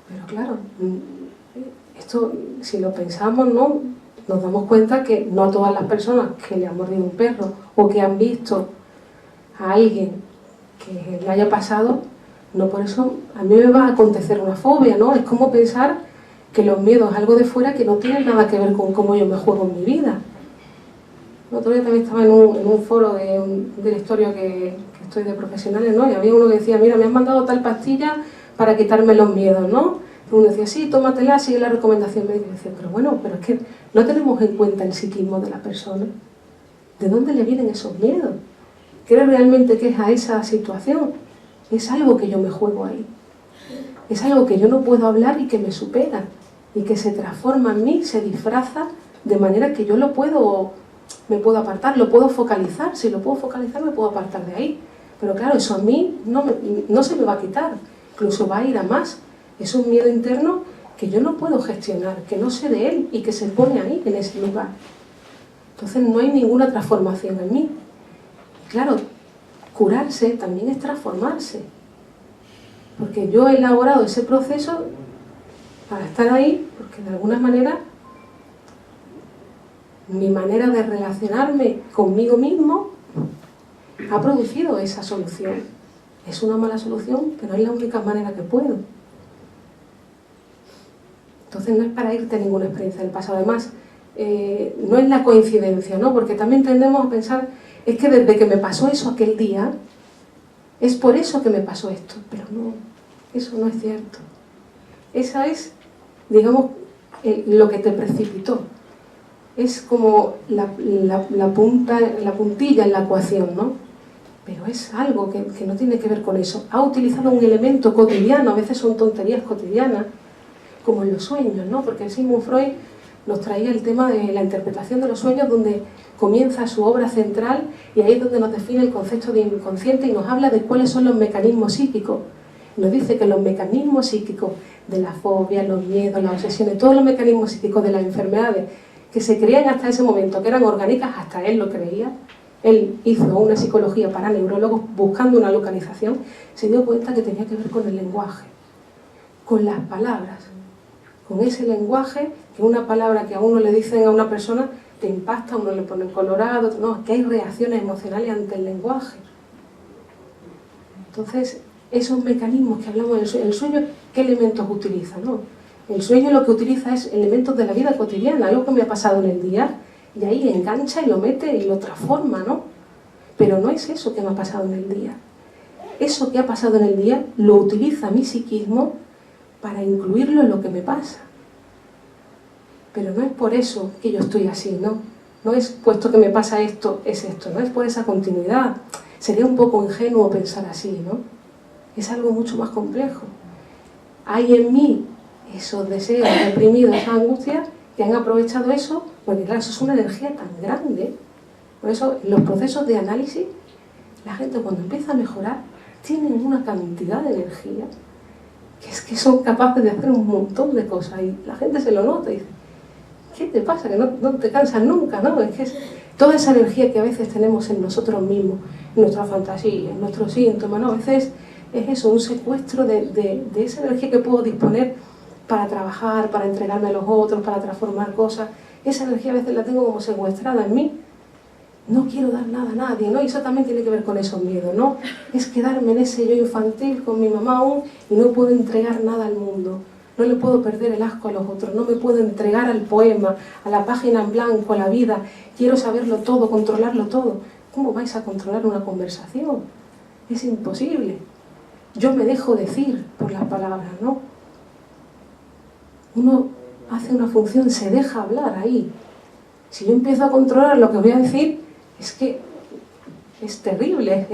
Pero claro, esto, si lo pensamos, ¿no? Nos damos cuenta que no a todas las personas que le han mordido un perro o que han visto a alguien que le haya pasado, no por eso a mí me va a acontecer una fobia, ¿no? Es como pensar que los miedos es algo de fuera que no tienen nada que ver con cómo yo me juego en mi vida. El otro día también estaba en un foro de un directorio que estoy de profesionales, ¿no? Y había uno que decía, mira, me han mandado tal pastilla para quitarme los miedos, ¿no? Y uno decía, sí, tómatela, sigue la recomendación médica. Y decía, pero bueno, pero es que no tenemos en cuenta el psiquismo de la persona. ¿De dónde le vienen esos miedos? ¿Cree realmente que es a esa situación? Es algo que yo me juego ahí. Es algo que yo no puedo hablar y que me supera. Y que se transforma en mí, se disfraza de manera que yo lo puedo me puedo apartar, lo puedo focalizar. Si lo puedo focalizar, me puedo apartar de ahí. Pero claro, eso a mí no se me va a quitar, incluso va a ir a más. Es un miedo interno que yo no puedo gestionar, que no sé de él y que se pone ahí, en ese lugar. Entonces no hay ninguna transformación en mí. Claro, curarse también es transformarse. Porque yo he elaborado ese proceso para estar ahí, porque de alguna manera mi manera de relacionarme conmigo mismo ha producido esa solución. Es una mala solución, pero es la única manera que puedo. Entonces no es para irte a ninguna experiencia del pasado. Además, no es la coincidencia, ¿no? Porque también tendemos a pensar, es que desde que me pasó eso aquel día, es por eso que me pasó esto. Pero no, eso no es cierto. Esa es, digamos, lo que te precipitó. Es como la puntilla en la ecuación, ¿no? Pero es algo que no tiene que ver con eso. Ha utilizado un elemento cotidiano, a veces son tonterías cotidianas, como en los sueños, ¿no? Porque Sigmund Freud nos traía el tema de la interpretación de los sueños, donde comienza su obra central, y ahí es donde nos define el concepto de inconsciente y nos habla de cuáles son los mecanismos psíquicos. Nos dice que los mecanismos psíquicos de la fobia, los miedos, las obsesiones, todos los mecanismos psíquicos de las enfermedades que se creían hasta ese momento, que eran orgánicas, hasta él lo creía. Él hizo una psicología para neurólogos buscando una localización, se dio cuenta que tenía que ver con el lenguaje, con las palabras, con ese lenguaje, que una palabra que a uno le dicen a una persona te impacta, a uno le pone colorado, no, que hay reacciones emocionales ante el lenguaje. Entonces, esos mecanismos que hablamos del sueño, ¿qué elementos utiliza, no? El sueño lo que utiliza es elementos de la vida cotidiana, algo que me ha pasado en el día, y ahí engancha y lo mete y lo transforma, ¿no? Pero no es eso que me ha pasado en el día. Eso que ha pasado en el día lo utiliza mi psiquismo para incluirlo en lo que me pasa. Pero no es por eso que yo estoy así, ¿no? No es puesto que me pasa esto, es esto, no es por esa continuidad. Sería un poco ingenuo pensar así, ¿no? Es algo mucho más complejo. Hay en mí esos deseos reprimidos, esas angustias, que han aprovechado eso, porque claro, eso es una energía tan grande. Por eso, en los procesos de análisis, la gente cuando empieza a mejorar, tienen una cantidad de energía, que es que son capaces de hacer un montón de cosas, y la gente se lo nota y dice, ¿qué te pasa? Que no te cansas nunca, ¿no? Es que es toda esa energía que a veces tenemos en nosotros mismos, en nuestra fantasía, en nuestros síntomas, ¿no? A veces es eso, un secuestro de esa energía que puedo disponer para trabajar, para entregarme a los otros, para transformar cosas. Esa energía a veces la tengo como secuestrada en mí. No quiero dar nada a nadie, ¿no? Y eso también tiene que ver con esos miedos, ¿no? Es quedarme en ese yo infantil con mi mamá aún y no puedo entregar nada al mundo. No le puedo perder el asco a los otros, no me puedo entregar al poema, a la página en blanco, a la vida. Quiero saberlo todo, controlarlo todo. ¿Cómo vais a controlar una conversación? Es imposible. Yo me dejo decir por las palabras, ¿no? Uno hace una función, se deja hablar ahí. Si yo empiezo a controlar lo que voy a decir, es que es terrible,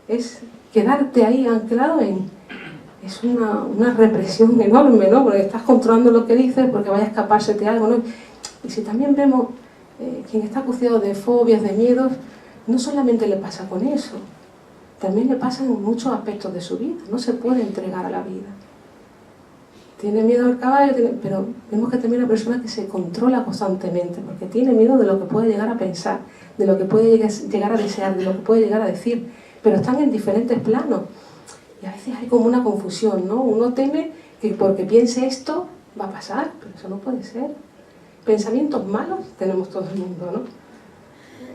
es quedarte ahí anclado en... Es una represión enorme, ¿no? Porque estás controlando lo que dices, porque vaya a escapársete algo, ¿no? Y si también vemos quien está acuciado de fobias, de miedos, no solamente le pasa con eso, también le pasa en muchos aspectos de su vida. No se puede entregar a la vida. Tiene miedo al caballo, pero vemos que también es una persona que se controla constantemente, porque tiene miedo de lo que puede llegar a pensar, de lo que puede llegar a desear, de lo que puede llegar a decir, pero están en diferentes planos. Y a veces hay como una confusión, ¿no? Uno teme que porque piense esto va a pasar, pero eso no puede ser. Pensamientos malos tenemos todo el mundo, ¿no?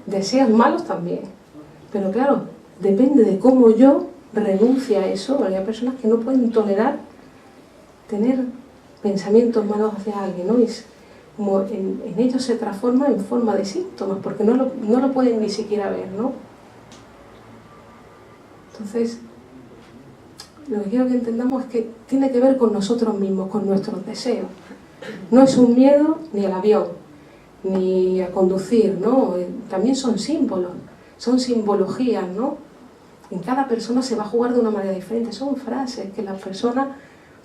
Deseos malos también. Pero claro, depende de cómo yo renuncie a eso. Hay personas que no pueden tolerar tener pensamientos malos hacia alguien, ¿no? Y como en ellos se transforma en forma de síntomas, porque no lo pueden ni siquiera ver, ¿no? Entonces, lo que quiero que entendamos es que tiene que ver con nosotros mismos, con nuestros deseos. No es un miedo ni al avión, ni a conducir, ¿no? También son símbolos, son simbologías, ¿no? En cada persona se va a jugar de una manera diferente. Son frases que las personas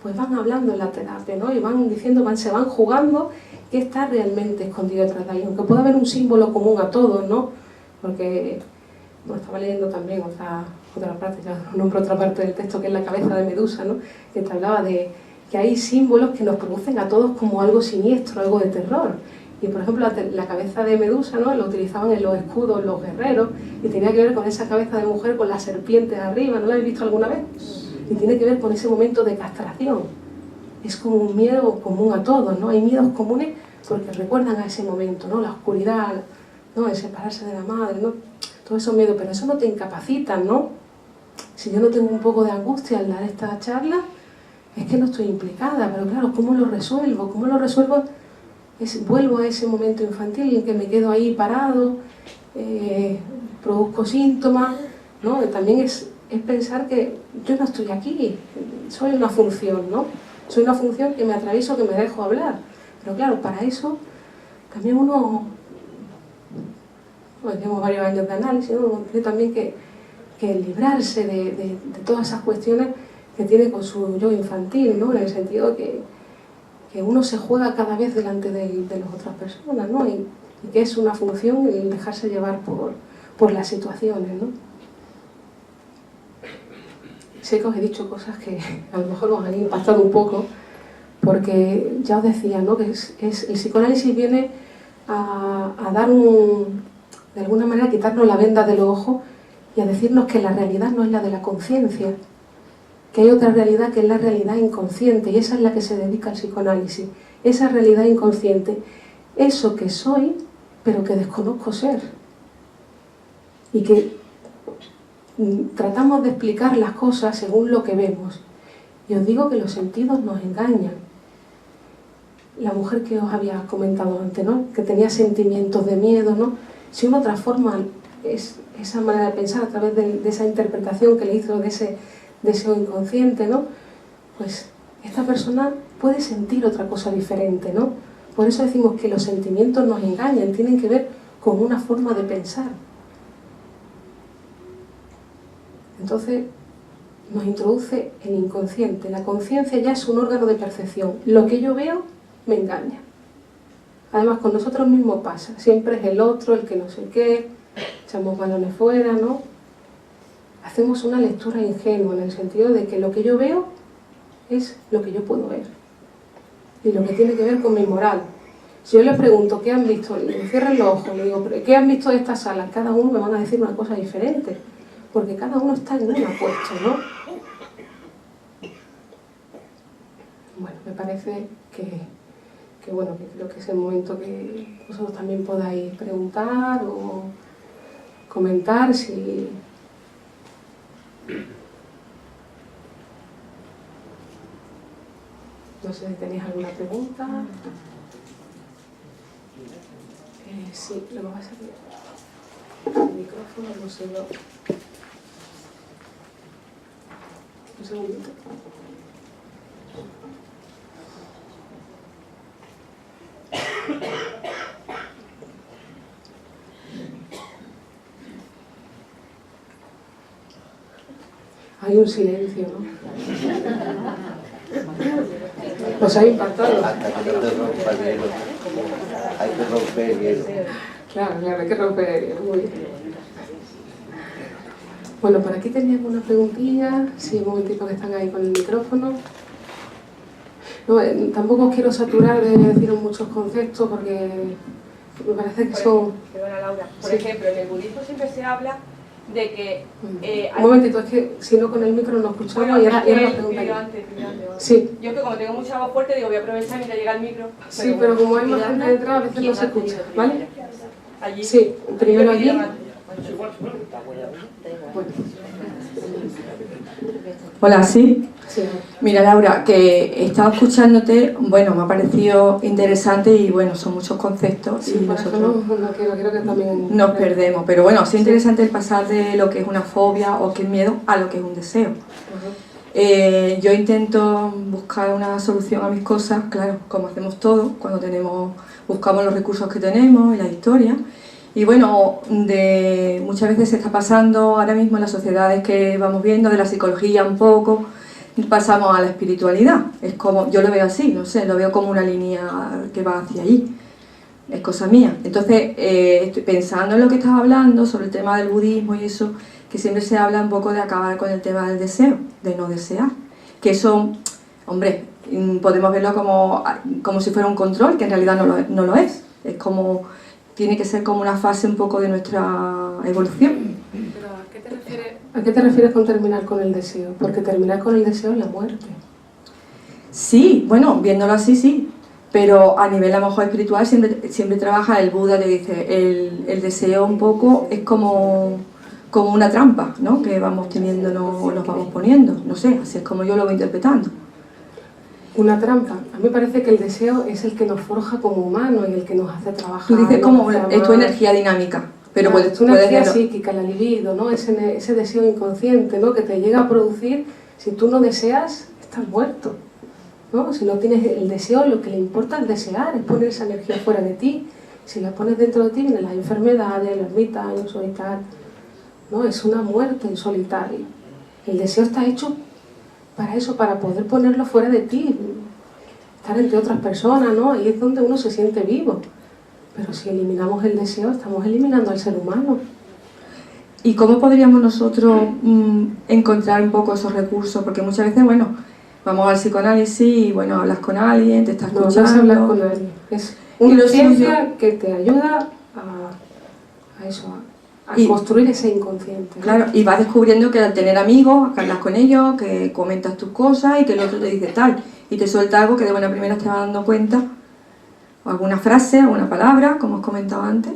pues van hablando en la terapia, ¿no? Y van diciendo, se van jugando qué está realmente escondido detrás de ahí, aunque pueda haber un símbolo común a todos, ¿no? Porque, bueno, estaba leyendo también otra parte, ya nombro otra parte del texto, que es la cabeza de Medusa, ¿no? Que te hablaba de que hay símbolos que nos producen a todos como algo siniestro, algo de terror. Y por ejemplo, la cabeza de Medusa, ¿no? Lo utilizaban en los escudos los guerreros, y tenía que ver con esa cabeza de mujer con las serpientes arriba, ¿no la habéis visto alguna vez? Y tiene que ver con ese momento de castración. Es como un miedo común a todos, ¿no? Hay miedos comunes porque recuerdan a ese momento, ¿no? La oscuridad, ¿no? El separarse de la madre, ¿no? Todos esos miedos, pero eso no te incapacita, ¿no? Si yo no tengo un poco de angustia al dar esta charla, es que no estoy implicada, pero claro, ¿cómo lo resuelvo? ¿Cómo lo resuelvo? Vuelvo a ese momento infantil en que me quedo ahí parado, produzco síntomas, ¿no? También es pensar que yo no estoy aquí, soy una función, ¿no? Soy una función que me atravieso, que me dejo hablar. Pero claro, para eso también uno, bueno, llevamos varios años de análisis, ¿no? Uno tiene también que librarse de todas esas cuestiones que tiene con su yo infantil, ¿no? En el sentido que uno se juega cada vez delante de las otras personas, ¿no? Y que es una función el dejarse llevar por las situaciones, ¿no? Sé que os he dicho cosas que a lo mejor os han impactado un poco, porque ya os decía, ¿no? Que el psicoanálisis viene a dar de alguna manera, a quitarnos la venda de los ojos y a decirnos que la realidad no es la de la conciencia, que hay otra realidad que es la realidad inconsciente, y esa es la que se dedica al psicoanálisis. Esa realidad inconsciente, eso que soy, pero que desconozco ser. Y que tratamos de explicar las cosas según lo que vemos. Y os digo que los sentidos nos engañan. La mujer que os había comentado antes, ¿no? Que tenía sentimientos de miedo, ¿no? Si uno transforma esa manera de pensar a través de esa interpretación que le hizo de ese deseo inconsciente, ¿no? Pues esta persona puede sentir otra cosa diferente, ¿no? Por eso decimos que los sentimientos nos engañan, tienen que ver con una forma de pensar. Entonces nos introduce el inconsciente. La conciencia ya es un órgano de percepción. Lo que yo veo me engaña. Además, con nosotros mismos pasa. Siempre es el otro, el que no sé qué, echamos balones fuera, ¿no? Hacemos una lectura ingenua en el sentido de que lo que yo veo es lo que yo puedo ver. Y lo que tiene que ver con mi moral. Si yo les pregunto qué han visto, y me cierran los ojos, le digo, ¿qué han visto de esta sala? Cada uno me van a decir una cosa diferente. Porque cada uno está en una puesto, ¿no? Bueno, me parece que bueno, que creo que es el momento que vosotros también podáis preguntar o comentar si... No sé si tenéis alguna pregunta. Sí, lo que pasa es que el micrófono no se lo... Un segundito. Hay un silencio, ¿no? Os ha impactado. Hasta que no te rompa el hielo. Hay que romper el hielo. Claro, hay que romper el hielo. Muy bien. Bueno, por aquí teníamos una preguntilla. Sí, un momentito que están ahí con el micrófono. No, tampoco os quiero saturar de deciros muchos conceptos porque me parece que son... Perdona, Laura. Por Sí. ejemplo, en el budismo siempre se habla de que... Un momentito, es que si no con el micro no escuchamos y ahora la pregunta. Pido antes. Sí. Yo que como tengo mucha voz fuerte, digo, voy a aprovechar mientras llega el micro. Sí, pero como hay más gente detrás, a veces no se escucha, ¿vale? Allí. Sí, primero allí. Bueno, Hola, ¿sí? sí. Mira, Laura, que estaba escuchándote, bueno, me ha parecido interesante y bueno, son muchos conceptos y Por eso nosotros no quiero que también... nos perdemos. Pero bueno, sí es interesante el pasar de lo que es una fobia o que es miedo a lo que es un deseo. Ajá. Yo intento buscar una solución a mis cosas, claro, como hacemos todos, cuando buscamos los recursos que tenemos y la historia. Y bueno, muchas veces se está pasando ahora mismo en las sociedades que vamos viendo, de la psicología un poco, pasamos a la espiritualidad. Es como, yo lo veo así, no sé, lo veo como una línea que va hacia allí. Es cosa mía. Entonces, estoy pensando en lo que estás hablando sobre el tema del budismo y eso, que siempre se habla un poco de acabar con el tema del deseo, de no desear. Que eso, hombre, podemos verlo como si fuera un control, que en realidad no lo es. Es como, tiene que ser como una fase un poco de nuestra evolución. Pero ¿a qué te refieres con terminar con el deseo? Porque terminar con el deseo es la muerte. Sí, bueno, viéndolo así, sí. Pero a nivel a lo mejor espiritual siempre trabaja el Buda, te dice, el deseo un poco es como una trampa, ¿no? Que vamos teniendo, nos vamos poniendo, no sé, así es como yo lo voy interpretando. Una trampa. A mí me parece que el deseo es el que nos forja como humanos y el que nos hace trabajar. Tú dices como es tu energía dinámica, pero claro, puedes tu energía verlo. psíquica, la libido, ¿no? Ese deseo inconsciente, ¿no? Que te llega a producir, si tú no deseas, estás muerto. ¿No? Si no tienes el deseo, lo que le importa es desear, es poner esa energía fuera de ti. Si la pones dentro de ti, vienen las enfermedades, el ermitaño, solitario. ¿No? Es una muerte en solitario. El deseo está hecho para eso, para poder ponerlo fuera de ti, estar entre otras personas, ¿no? Ahí es donde uno se siente vivo. Pero si eliminamos el deseo, estamos eliminando al ser humano. ¿Y cómo podríamos nosotros encontrar un poco esos recursos? Porque muchas veces, bueno, vamos al psicoanálisis y, bueno, hablas con alguien, te está escuchando. No vas a hablar con nadie. Es una ciencia que te ayuda a eso, a construir ese inconsciente. Claro, y vas descubriendo que al tener amigos, que hablas con ellos, que comentas tus cosas y que el otro te dice tal, y te suelta algo que de buena primera te vas dando cuenta, o alguna frase, alguna palabra, como has comentado antes,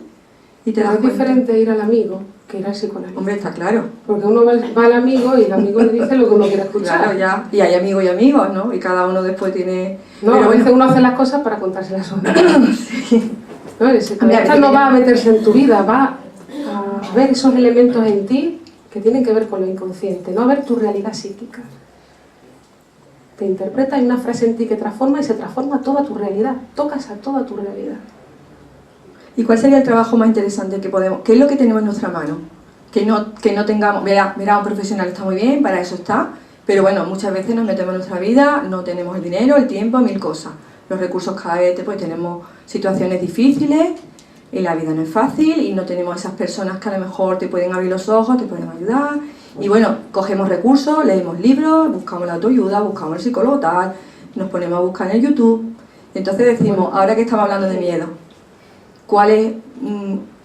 y te das cuenta. Es diferente ir al amigo que ir al psicoanálisis. Hombre, está claro. Porque uno va al amigo y el amigo le dice lo que uno quiere escuchar. Claro, ya. Y hay amigos y amigos, ¿no? Y cada uno después tiene... No, pero a veces bueno, uno hace las cosas para contárselas a otro. sí. ¿No? El psicoanalista no va a meterse en tu vida, va a ver esos elementos en ti que tienen que ver con lo inconsciente, no a ver tu realidad psíquica. Te interpreta, hay una frase en ti que transforma y se transforma toda tu realidad, tocas a toda tu realidad. ¿Y cuál sería el trabajo más interesante que podemos? ¿Qué es lo que tenemos en nuestra mano? Que no tengamos... Verá, un profesional está muy bien, para eso está, pero bueno, muchas veces nos metemos en nuestra vida, no tenemos el dinero, el tiempo, mil cosas. Los recursos cada vez, pues tenemos situaciones difíciles, y la vida no es fácil, y no tenemos esas personas que a lo mejor te pueden abrir los ojos, te pueden ayudar, y bueno, cogemos recursos, leemos libros, buscamos la autoayuda, buscamos el psicólogo tal, nos ponemos a buscar en el YouTube, y entonces decimos, ahora que estamos hablando de miedo, ¿cuál es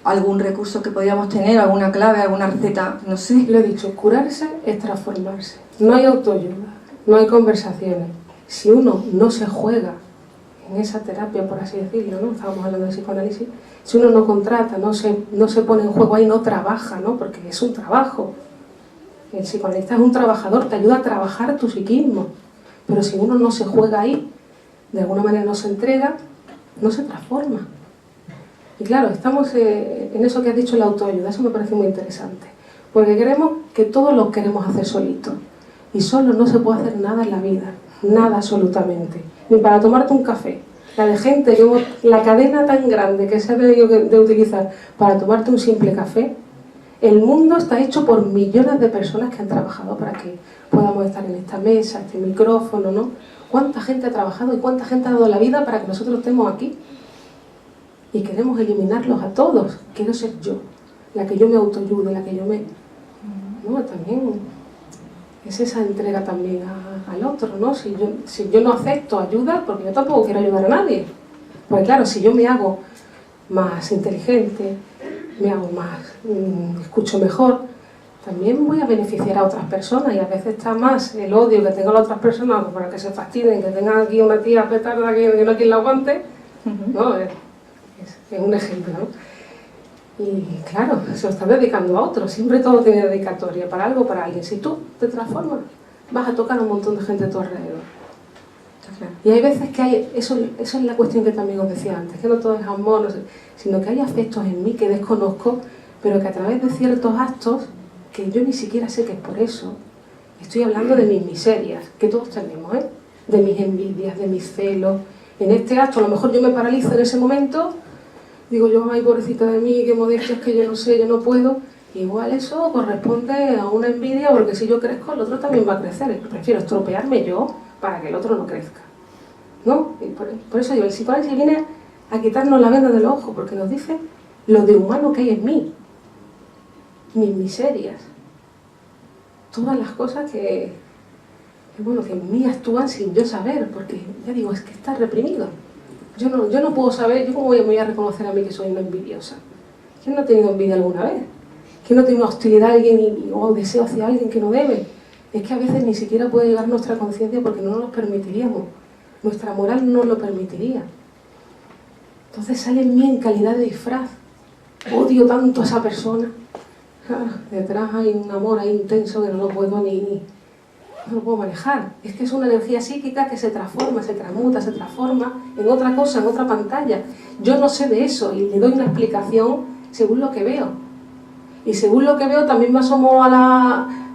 algún recurso que podríamos tener, alguna clave, alguna receta? No sé. Lo he dicho, curarse es transformarse. No hay autoayuda, no hay conversaciones. Si uno no se juega en esa terapia, por así decirlo, ¿no? Estábamos hablando de psicoanálisis, si uno no contrata, no se pone en juego ahí, no trabaja, ¿no? Porque es un trabajo. El psicoanalista es un trabajador, te ayuda a trabajar tu psiquismo. Pero si uno no se juega ahí, de alguna manera no se entrega, no se transforma. Y claro, estamos en eso que has dicho, la autoayuda, eso me parece muy interesante. Porque creemos que todos lo queremos hacer solitos. Y solo no se puede hacer nada en la vida, nada absolutamente. Ni para tomarte un café. La de gente, la cadena tan grande que se ha tenido de utilizar para tomarte un simple café, el mundo está hecho por millones de personas que han trabajado para que podamos estar en esta mesa, este micrófono, ¿no? ¿Cuánta gente ha trabajado y cuánta gente ha dado la vida para que nosotros estemos aquí? Y queremos eliminarlos a todos. Quiero ser yo, la que yo me autoayude, la que yo me... No, también es esa entrega también al otro, ¿no? Si yo no acepto ayuda, porque yo tampoco quiero ayudar a nadie. Porque claro, si yo me hago más inteligente, me hago más, escucho mejor, también voy a beneficiar a otras personas, y a veces está más el odio que tengo a las otras personas para que se fastidien, que tengan aquí una tía petarda que no hay quien la aguante, ¿no? Es un ejemplo, ¿no? Y claro, se lo estás dedicando a otro, siempre todo tiene dedicatoria, para algo, para alguien. Si tú te transformas, vas a tocar a un montón de gente a tu alrededor. Y hay veces que hay, eso es la cuestión que también os decía antes, que no todo es amor, no sé, sino que hay afectos en mí que desconozco, pero que a través de ciertos actos, que yo ni siquiera sé que es por eso, estoy hablando de mis miserias, que todos tenemos, ¿eh? De mis envidias, de mis celos. En este acto a lo mejor yo me paralizo en ese momento, digo yo, ay, pobrecita de mí, qué modestia, es que yo no sé, yo no puedo, Igual eso corresponde a una envidia, porque si yo crezco, el otro también va a crecer. Prefiero estropearme yo para que el otro no crezca, ¿no? Y por eso digo, el psicoanálisis viene a quitarnos la venda del ojo, porque nos dice lo de humano que hay en mí, mis miserias, todas las cosas que en mí actúan sin yo saber, porque ya digo, es que está reprimido. Yo no puedo saber, yo cómo me voy a reconocer a mí que soy una envidiosa. ¿Quién no ha tenido envidia alguna vez? ¿Quién no tiene una hostilidad a alguien o deseo hacia alguien que no debe? Es que a veces ni siquiera puede llegar nuestra conciencia porque no nos lo permitiríamos. Nuestra moral no lo permitiría. Entonces sale en mí en calidad de disfraz. Odio tanto a esa persona. Detrás hay un amor ahí intenso que no lo puedo no lo puedo manejar. Es que es una energía psíquica que se transforma, se transmuta, se transforma en otra cosa, en otra pantalla. Yo no sé de eso y le doy una explicación según lo que veo. Y según lo que veo también me asomo al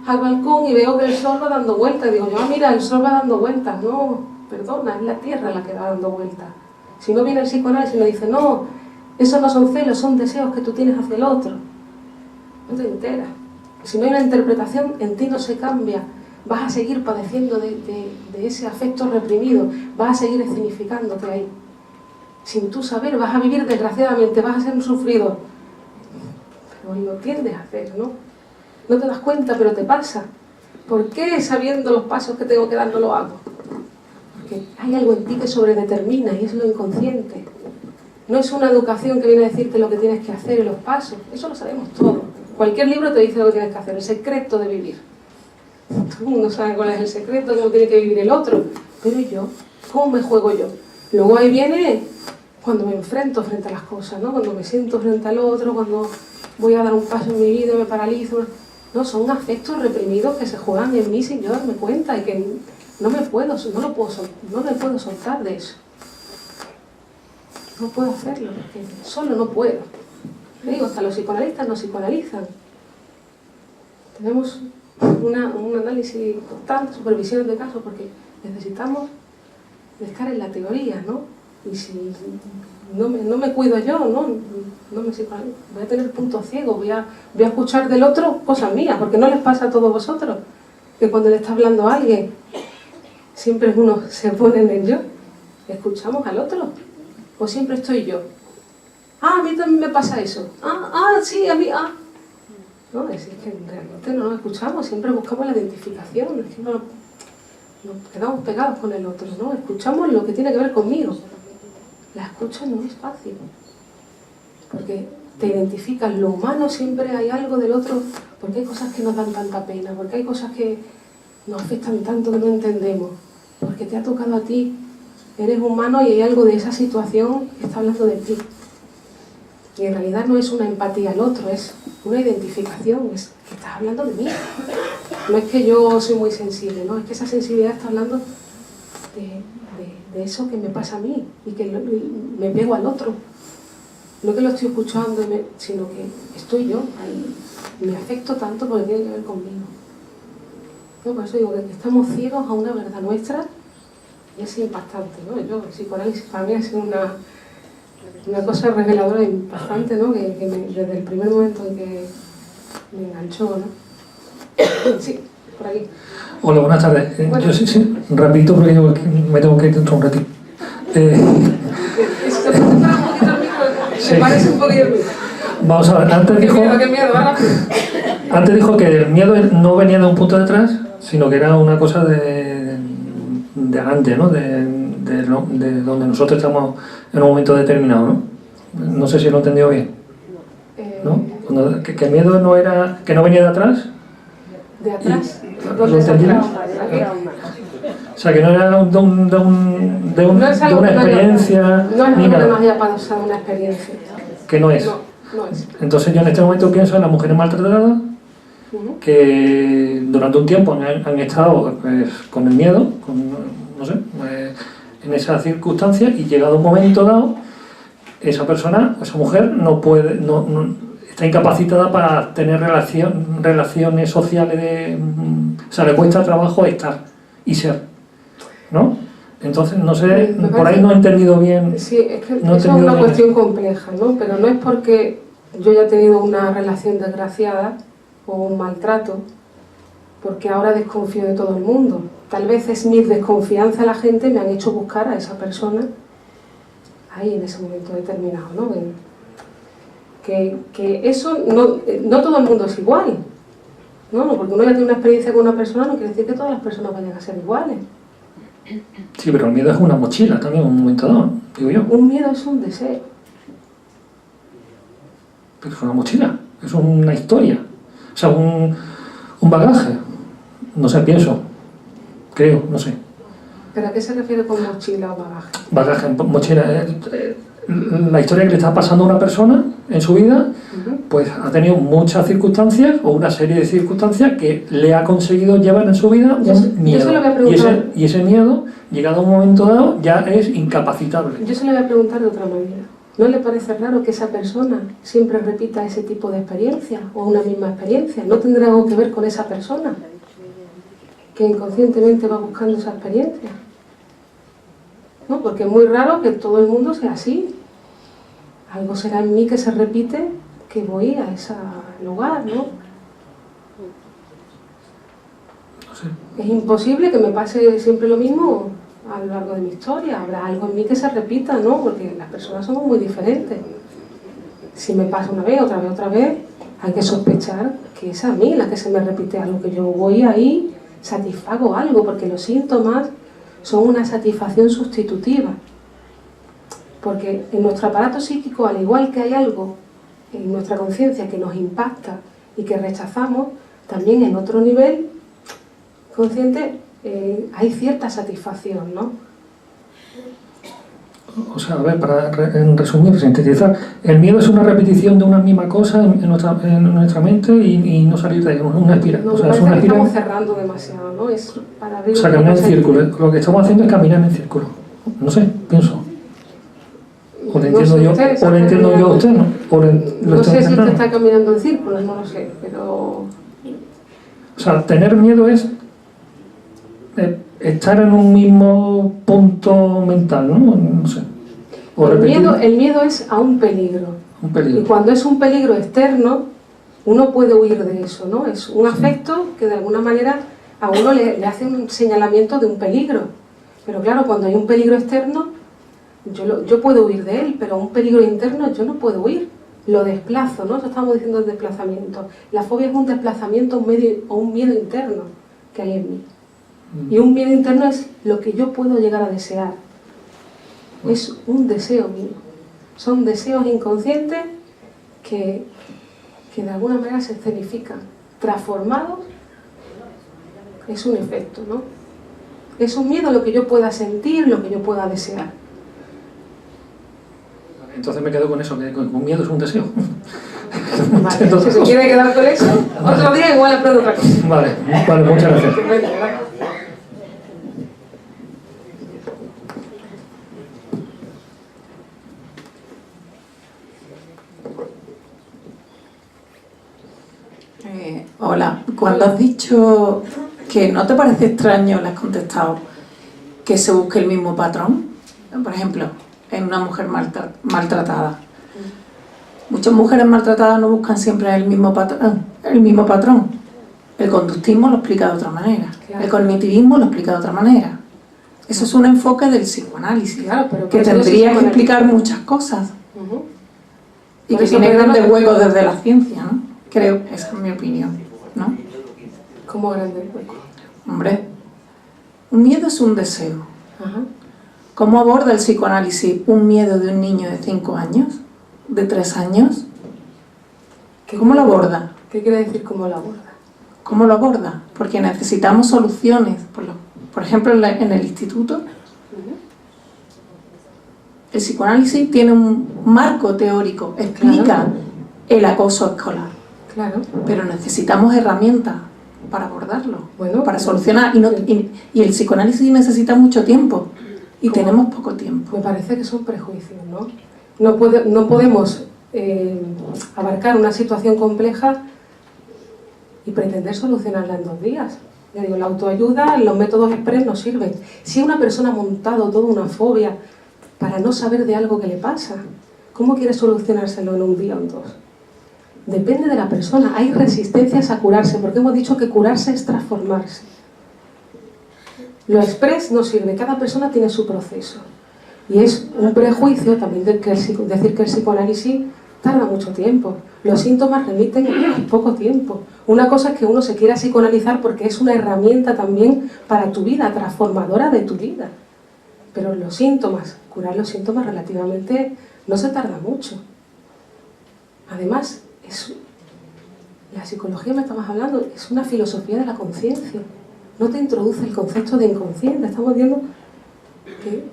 balcón y veo que el sol va dando vueltas. Digo yo, mira, el sol va dando vueltas. No, perdona, es la tierra la que va dando vueltas. Si no viene el psicoanálisis y me dice, no, esos no son celos, son deseos que tú tienes hacia el otro. No te enteras. Si no hay una interpretación, en ti no se cambia. Vas a seguir padeciendo de ese afecto reprimido. Vas a seguir escenificándote ahí. Sin tú saber, vas a vivir desgraciadamente, vas a ser un sufridor. Pero lo tiendes a hacer, ¿no? No te das cuenta, pero te pasa. ¿Por qué sabiendo los pasos que tengo que dar no lo hago? Porque hay algo en ti que sobredetermina y es lo inconsciente. No es una educación que viene a decirte lo que tienes que hacer y los pasos. Eso lo sabemos todos. Cualquier libro te dice lo que tienes que hacer, el secreto de vivir. Todo el mundo sabe cuál es el secreto, cómo tiene que vivir el otro. Pero yo, ¿cómo me juego yo? Luego ahí viene cuando me enfrento frente a las cosas, ¿no? Cuando me siento frente al otro, cuando voy a dar un paso en mi vida y me paralizo. No, son afectos reprimidos que se juegan en mí sin yo darme cuenta y que no me puedo soltar de eso. No puedo hacerlo, porque solo no puedo. Le digo, hasta los psicoanalistas nos psicoanalizan. Tenemos un análisis constante, supervisiones de casos, porque necesitamos estar en la teoría, ¿no? Y si no me cuido yo, no me psicoanalizo, voy a tener puntos ciegos, voy a escuchar del otro cosas mías, porque no les pasa a todos vosotros, que cuando le está hablando a alguien, siempre uno se pone en el yo, escuchamos al otro, o siempre estoy yo. A mí también me pasa eso. Sí, a mí, No, es que realmente no nos escuchamos, siempre buscamos la identificación, es que nos quedamos pegados con el otro, ¿no? Escuchamos lo que tiene que ver conmigo. La escucha no es fácil, porque te identificas, lo humano siempre hay algo del otro, porque hay cosas que nos dan tanta pena, porque hay cosas que nos afectan tanto que no entendemos, porque te ha tocado a ti, eres humano y hay algo de esa situación que está hablando de ti. Y en realidad no es una empatía al otro, es una identificación, es que estás hablando de mí. No es que yo soy muy sensible, no, es que esa sensibilidad está hablando de eso que me pasa a mí y que me pego al otro. No que lo estoy escuchando, sino que estoy yo ahí, me afecto tanto porque tiene que ver conmigo. No, por eso digo que estamos ciegos a una verdad nuestra y es impactante, ¿no? El psicoanálisis para mí ha sido una cosa reveladora e impactante, ¿no? Desde el primer momento en que me enganchó, ¿no? Sí, por aquí. Hola, buenas tardes. Bueno. Yo sí, rapidito porque yo me tengo que ir dentro de un ratito. ¿Se puede tocar un poquito el micro? Sí. Me parece un poquito el micro. Vamos a ver, antes dijo que el miedo no venía de un punto de atrás, sino que era una cosa de antes, ¿no? De donde nosotros estamos en un momento determinado, ¿no? No sé si lo he entendido bien, ¿no? Que el miedo no era, que no venía de atrás. ¿De atrás? ¿Lo entendí? O sea, que no era de una experiencia. No es algo ni que nada. nos haya pasado una experiencia. Que no es. No es. Entonces yo en este momento pienso en las mujeres maltratadas que durante un tiempo han estado pues, con el miedo, no sé, en esa circunstancia, y llegado un momento dado, esa persona, esa mujer no puede, está incapacitada para tener relaciones sociales, o sea, le cuesta trabajo estar y ser, ¿no? Entonces, no sé, por ahí no he entendido bien. Sí, es que no eso es una cuestión compleja, ¿no? Pero no es porque yo ya he tenido una relación desgraciada o un maltrato, porque ahora desconfío de todo el mundo. Tal vez es mi desconfianza a la gente me han hecho buscar a esa persona ahí en ese momento determinado, ¿no? Que eso no todo el mundo es igual, ¿no? Porque uno ya tiene una experiencia con una persona no quiere decir que todas las personas vayan a ser iguales. Sí, pero el miedo es una mochila también en un momento dado, digo yo. Un miedo es un deseo. Pero es una mochila, es una historia, o sea, un bagaje. No sé, pienso, creo, no sé. ¿Pero a qué se refiere con mochila o bagaje? Bagaje, mochila. La historia que le está pasando a una persona en su vida, pues ha tenido muchas circunstancias o una serie de circunstancias que le ha conseguido llevar en su vida un miedo. Y ese miedo, llegado a un momento dado, ya es incapacitable. Yo se lo voy a preguntar de otra manera. ¿No le parece raro que esa persona siempre repita ese tipo de experiencia o una misma experiencia? ¿No tendrá algo que ver con esa persona que inconscientemente va buscando esa experiencia? ¿No? Porque es muy raro que todo el mundo sea así. Algo será en mí que se repite que voy a ese lugar, ¿no? No sé. Es imposible que me pase siempre lo mismo a lo largo de mi historia. Habrá algo en mí que se repita, ¿no? Porque las personas somos muy diferentes. Si me pasa una vez, otra vez, hay que sospechar que es a mí la que se me repite algo, que yo voy ahí, satisfago algo, porque los síntomas son una satisfacción sustitutiva. Porque en nuestro aparato psíquico, al igual que hay algo en nuestra conciencia que nos impacta y que rechazamos, también en otro nivel consciente hay cierta satisfacción, ¿no? O sea, a ver, para resumir, sintetizar, el miedo es una repetición de una misma cosa en nuestra mente y no salir de ahí, una espiral. No, o sea, es una que espiral. estamos cerrando demasiado, ¿no? Es para abrir. O sea, caminar en círculo. Lo que estamos haciendo es caminar en círculo. No sé, pienso. O le entiendo yo, o le entiendo yo a usted, ¿no? No sé si usted está caminando en círculos, no lo sé, pero... O sea, tener miedo es estar en un mismo punto mental, ¿no? No sé. O el miedo es a un peligro. Un peligro. Y cuando es un peligro externo, uno puede huir de eso, ¿no? Es un afecto que de alguna manera a uno le hace un señalamiento de un peligro. Pero claro, cuando hay un peligro externo, yo puedo huir de él, pero un peligro interno yo no puedo huir. Lo desplazo, ¿no? Eso estamos diciendo el desplazamiento. La fobia es un desplazamiento o un miedo interno que hay en mí. Y un miedo interno es lo que yo puedo llegar a desear. Es un deseo mío. Son deseos inconscientes que de alguna manera se escenifican. Transformados es un efecto, ¿no? Es un miedo lo que yo pueda sentir, lo que yo pueda desear. Entonces me quedo con eso, que un miedo es un deseo. Vale, si se quiere quedar con eso, otro día igual aprendo otra cosa. Vale, muchas gracias. Hola, cuando has dicho que no te parece extraño, le has contestado que se busque el mismo patrón, por ejemplo, en una mujer maltratada. Muchas mujeres maltratadas no buscan siempre el mismo patrón. El conductismo lo explica de otra manera, claro. El cognitivismo lo explica de otra manera. Eso es un enfoque del psicoanálisis, claro, pero que tendría que explicar muchas cosas. Y que tiene grandes huecos desde la ciencia, ¿no? Creo, esa es mi opinión, ¿no? ¿Cómo grandes huecos? Hombre, un miedo es un deseo. Ajá. ¿Cómo aborda el psicoanálisis un miedo de un niño de 5 años? ¿De 3 años? ¿Cómo lo aborda? ¿Qué quiere decir cómo lo aborda? ¿Cómo lo aborda? Porque necesitamos soluciones. Por ejemplo, en el instituto, el psicoanálisis tiene un marco teórico, explica claro. El acoso escolar. Claro. Pero necesitamos herramientas para abordarlo, bueno, para solucionar. Y el psicoanálisis necesita mucho tiempo. Y tenemos poco tiempo. Me parece que son prejuicios, ¿no? No podemos abarcar una situación compleja y pretender solucionarla en 2 días. Yo digo, la autoayuda, los métodos express no sirven. Si una persona ha montado toda una fobia para no saber de algo que le pasa, ¿cómo quiere solucionárselo en 1 día o en 2? Depende de la persona. Hay resistencias a curarse, porque hemos dicho que curarse es transformarse. Lo express no sirve, cada persona tiene su proceso. Y es un prejuicio también decir que el psicoanálisis tarda mucho tiempo. Los síntomas remiten en poco tiempo. Una cosa es que uno se quiera psicoanalizar porque es una herramienta también para tu vida, transformadora de tu vida. Pero los síntomas, curar los síntomas relativamente no se tarda mucho. Además, la psicología, me estabas hablando, es una filosofía de la conciencia. No te introduce el concepto de inconsciente. Estamos viendo que,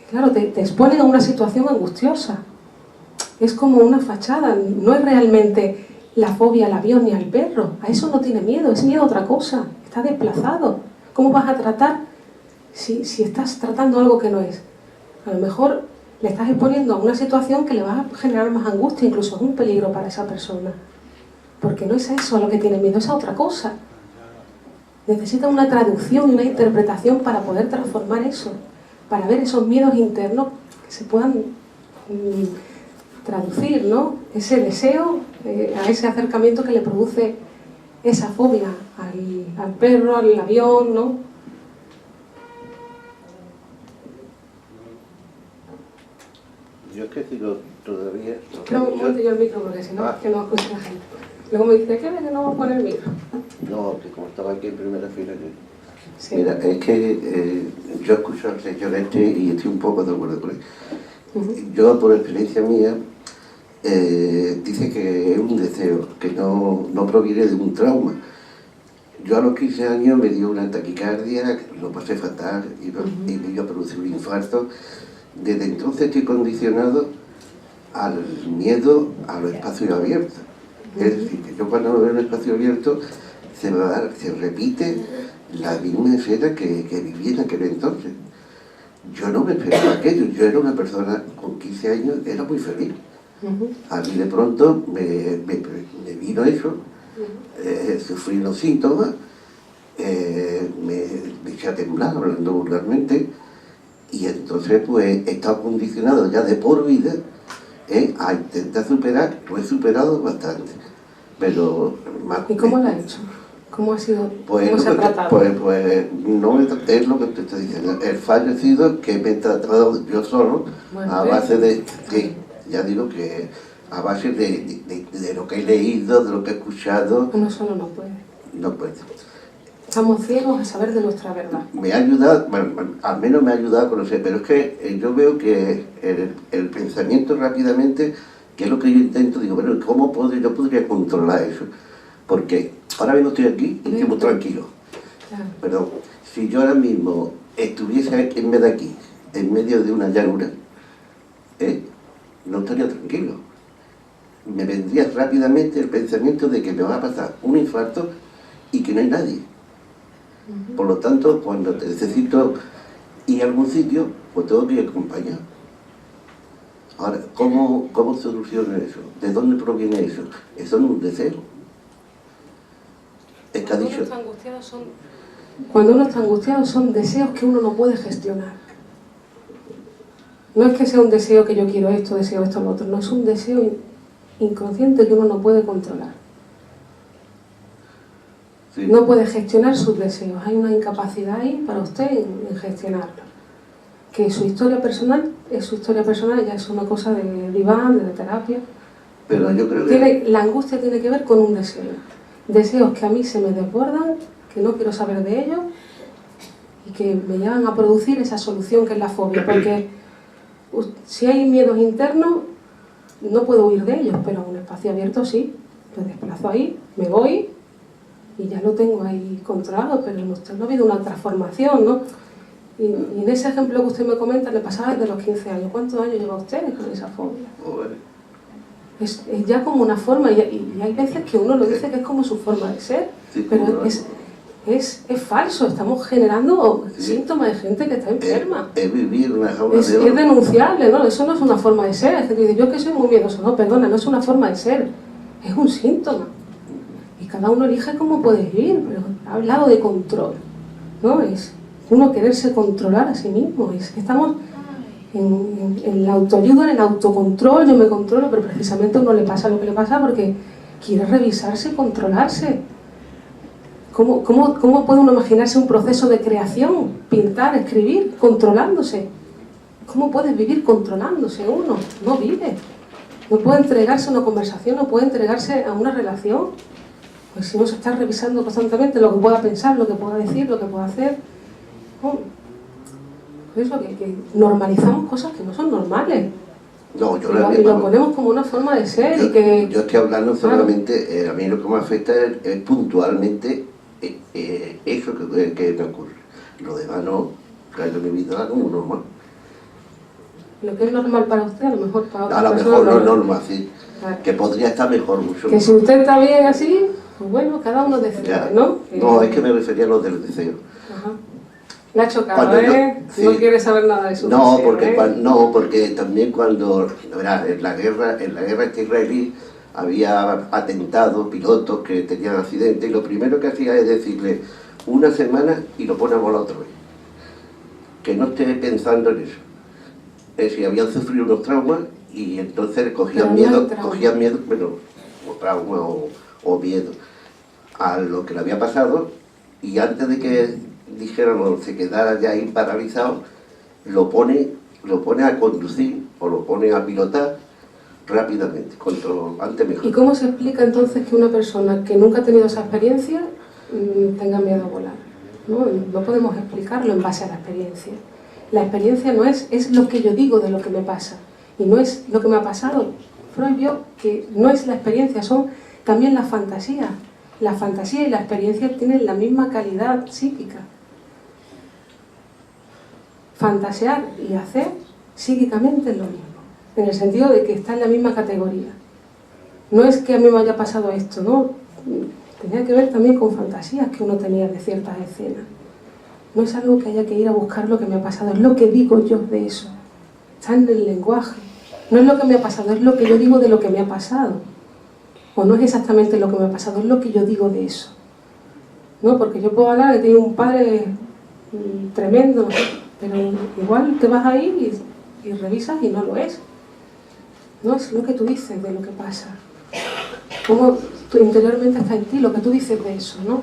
claro, te exponen a una situación angustiosa. Es como una fachada, no es realmente la fobia al avión ni al perro. A eso no tiene miedo, es miedo a otra cosa. Está desplazado. ¿Cómo vas a tratar si estás tratando algo que no es? A lo mejor le estás exponiendo a una situación que le va a generar más angustia, incluso es un peligro para esa persona. Porque no es eso a lo que tiene miedo, es a otra cosa. Necesita una traducción y una interpretación para poder transformar eso, para ver esos miedos internos que se puedan traducir, ¿no? Ese deseo, a ese acercamiento que le produce esa fobia al perro, al avión, ¿no? Yo es que digo todavía... Creo un momento yo el micro, porque si no, es que no escucha la gente. Luego me dice, ¿qué ves que no vamos a poner el micro? No, que como estaba aquí en primera fila... Sí. Mira, es que yo escucho al señor y estoy un poco de acuerdo con él. Yo, por experiencia mía, dice que es un deseo, que no proviene de un trauma. Yo a los 15 años me dio una taquicardia, lo pasé fatal y me iba a producir un infarto. Desde entonces estoy condicionado al miedo a los espacios abiertos. Es decir, que yo cuando veo un espacio abierto se repite la misma escena que viví en aquel entonces. Yo no me esperaba aquello, yo era una persona con 15 años, era muy feliz. A mí de pronto me vino eso, sufrí los síntomas, me eché a temblar, hablando vulgarmente, y entonces pues he estado condicionado ya de por vida a intentar superar, lo he superado bastante. Pero ¿y cómo lo ha hecho? ¿Cómo ha sido? Pues, ¿Cómo se ha tratado? Pues no es lo que te estoy diciendo. El fallecido que me he tratado yo solo, bueno, a base de, sí, ya digo que a base de lo que he leído, de lo que he escuchado. Uno solo no puede. No puede. Estamos ciegos a saber de nuestra verdad. Me ha ayudado, bueno, al menos me ha ayudado a conocer, pero es que yo veo que el pensamiento rápidamente, que es lo que yo intento, digo, bueno, ¿cómo yo podría controlar eso? Porque ahora mismo estoy aquí y estoy muy tranquilo. Claro. Pero si yo ahora mismo estuviese en vez de aquí, en medio de una llanura, no estaría tranquilo. Me vendría rápidamente el pensamiento de que me va a pasar un infarto y que no hay nadie. Por lo tanto, cuando necesito ir a algún sitio, pues tengo que ir acompañado. Ahora, ¿cómo soluciono eso? ¿De dónde proviene eso? Eso no es un deseo. Es que ha dicho... Cuando uno está angustiado son deseos que uno no puede gestionar. No es que sea un deseo que yo quiero esto, deseo esto, lo otro. No, es un deseo inconsciente que uno no puede controlar. Sí. No puede gestionar sus deseos. Hay una incapacidad ahí para usted en gestionarlo. Que su historia personal es su historia personal, ya es una cosa de diván, de terapia. Pero yo creo que... La angustia tiene que ver con un deseo. Deseos que a mí se me desbordan, que no quiero saber de ellos y que me llevan a producir esa solución que es la fobia. Porque si hay miedos internos, no puedo huir de ellos, pero en un espacio abierto sí. Me desplazo ahí, me voy y ya lo tengo ahí controlado, pero no ha habido una transformación, ¿no? Y en ese ejemplo que usted me comenta, le pasaba desde los 15 años. ¿Cuántos años lleva usted con esa fobia? Es ya como una forma, y hay veces que uno lo dice que es como su forma de ser, sí, pero es falso. Estamos generando síntomas de gente que está enferma. Es vivir una jaula de oro. Es denunciable, ¿no? Eso no es una forma de ser. Es decir, yo que soy muy miedoso, no, perdona, no es una forma de ser, es un síntoma. Y cada uno elige cómo puede vivir, pero ha hablado de control, ¿no? Es uno quererse controlar a sí mismo. Es que estamos en la autoayuda, en el autocontrol, yo me controlo, pero precisamente a uno le pasa lo que le pasa porque quiere revisarse y controlarse. ¿Cómo puede uno imaginarse un proceso de creación, pintar, escribir, controlándose? ¿Cómo puede vivir controlándose uno? No vive. No puede entregarse a una conversación, no puede entregarse a una relación. Pues si uno se está revisando constantemente lo que pueda pensar, lo que pueda decir, lo que pueda hacer. ¿No? Por eso que normalizamos cosas que no son normales. No, yo Y lo ponemos como una forma de ser. Yo estoy hablando solamente, a mí lo que me afecta es puntualmente eso que me ocurre. Lo demás no, cae en mi vida como normal. Lo que es normal para usted, a lo mejor para otra A lo persona mejor no es normal, sí. Claro. Que podría estar mejor mucho. Que si usted está bien así, pues bueno, cada uno decide, Ya. ¿no? No, es que me refería a los del deseo. Ajá. Le ha chocado, Cuando yo- sí. No quiere saber nada de su No, deseo, porque, ¿eh? no, porque también cuando, verá, en la guerra esta israelí había atentados, pilotos que tenían accidentes, y lo primero que hacía es decirle una semana y lo pone a volar otra vez. Que no esté pensando en eso. Es si habían sufrido unos traumas y entonces cogían Pero no miedo, hay trauma. bueno, o trauma o miedo a lo que le había pasado, y antes de que dijéramos se quedara ya ahí paralizado, lo pone a conducir o lo pone a pilotar rápidamente, cuanto antes mejor. ¿Y cómo se explica entonces que una persona que nunca ha tenido esa experiencia tenga miedo a volar? No podemos explicarlo en base a la experiencia. La experiencia no es lo que yo digo de lo que me pasa, y no es lo que me ha pasado. Freud vio que no es la experiencia, son también las fantasías. La fantasía y la experiencia tienen la misma calidad psíquica. Fantasear y hacer psíquicamente es lo mismo, en el sentido de que está en la misma categoría. No es que a mí me haya pasado esto, no, tenía que ver también con fantasías que uno tenía de ciertas escenas. No es algo que haya que ir a buscar lo que me ha pasado, es lo que digo yo de eso. Está en el lenguaje. No es lo que me ha pasado, es lo que yo digo de lo que me ha pasado. O no es exactamente lo que me ha pasado, es lo que yo digo de eso. ¿No? Porque yo puedo hablar de que tengo un padre tremendo, no sé, pero igual te vas ahí y revisas y no lo es. No es lo que tú dices de lo que pasa. Cómo tú interiormente está en ti, lo que tú dices de eso, ¿no?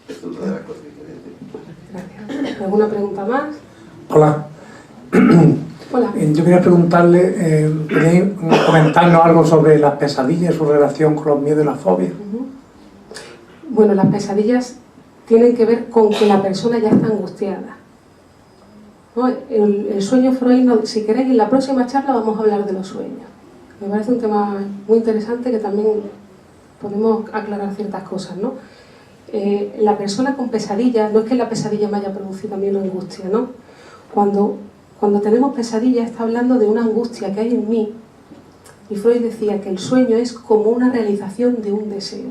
Eso es una de las cosas que Gracias. ¿Alguna pregunta más? Hola. Hola. Yo quería preguntarle, ¿podéis comentarnos algo sobre las pesadillas y su relación con los miedos y las fobias? Bueno, las pesadillas tienen que ver con que la persona ya está angustiada, ¿no? El sueño freudiano, si queréis, en la próxima charla vamos a hablar de los sueños. Me parece un tema muy interesante que también podemos aclarar ciertas cosas, ¿no? La persona con pesadillas, no es que la pesadilla me haya producido a mí una angustia, ¿no? Cuando tenemos pesadillas está hablando de una angustia que hay en mí, y Freud decía que el sueño es como una realización de un deseo.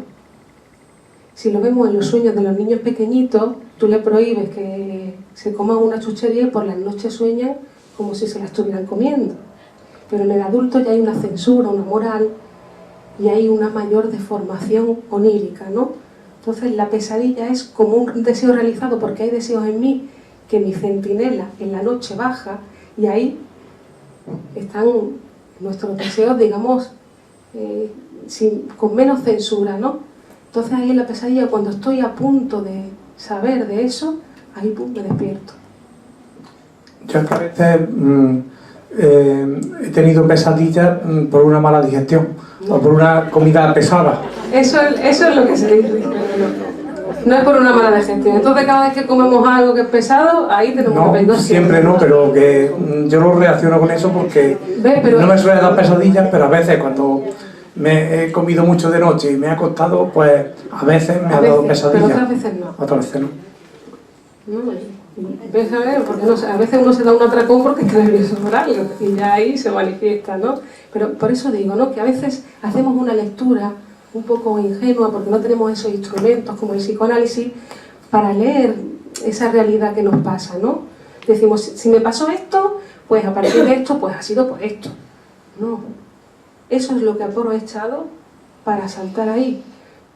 Si lo vemos en los sueños de los niños pequeñitos, tú le prohíbes que se coman una chuchería y por las noches sueñan como si se la estuvieran comiendo. Pero en el adulto ya hay una censura, una moral, y hay una mayor deformación onírica, ¿no? Entonces la pesadilla es como un deseo realizado, porque hay deseos en mí que mi centinela en la noche baja, y ahí están nuestros deseos, digamos, con menos censura, ¿no? Entonces ahí en la pesadilla, cuando estoy a punto de saber de eso, ahí pum, me despierto. Yo es que a veces he tenido pesadillas por una mala digestión o por una comida pesada. Eso es lo que se dice. No es por una mala digestión. Entonces cada vez que comemos algo que es pesado, ahí tenemos que pedir No, dos siempre no, pero que yo no reacciono con eso porque Pero no me suele dar pesadillas, pero a veces cuando me he comido mucho de noche y me ha costado, pues a veces me ha dado pesadillas. Pero otras veces no. Otras veces no. ¿Ves a ver? Porque no sé, a veces uno se da un atracón porque está nervioso por algo y ya ahí se manifiesta, ¿no? Pero por eso digo, ¿no? Que a veces hacemos una lectura un poco ingenua porque no tenemos esos instrumentos como el psicoanálisis para leer esa realidad que nos pasa, ¿no? Decimos, si me pasó esto, pues a partir de esto, pues ha sido por esto. No. Eso es lo que ha aprovechado para saltar ahí.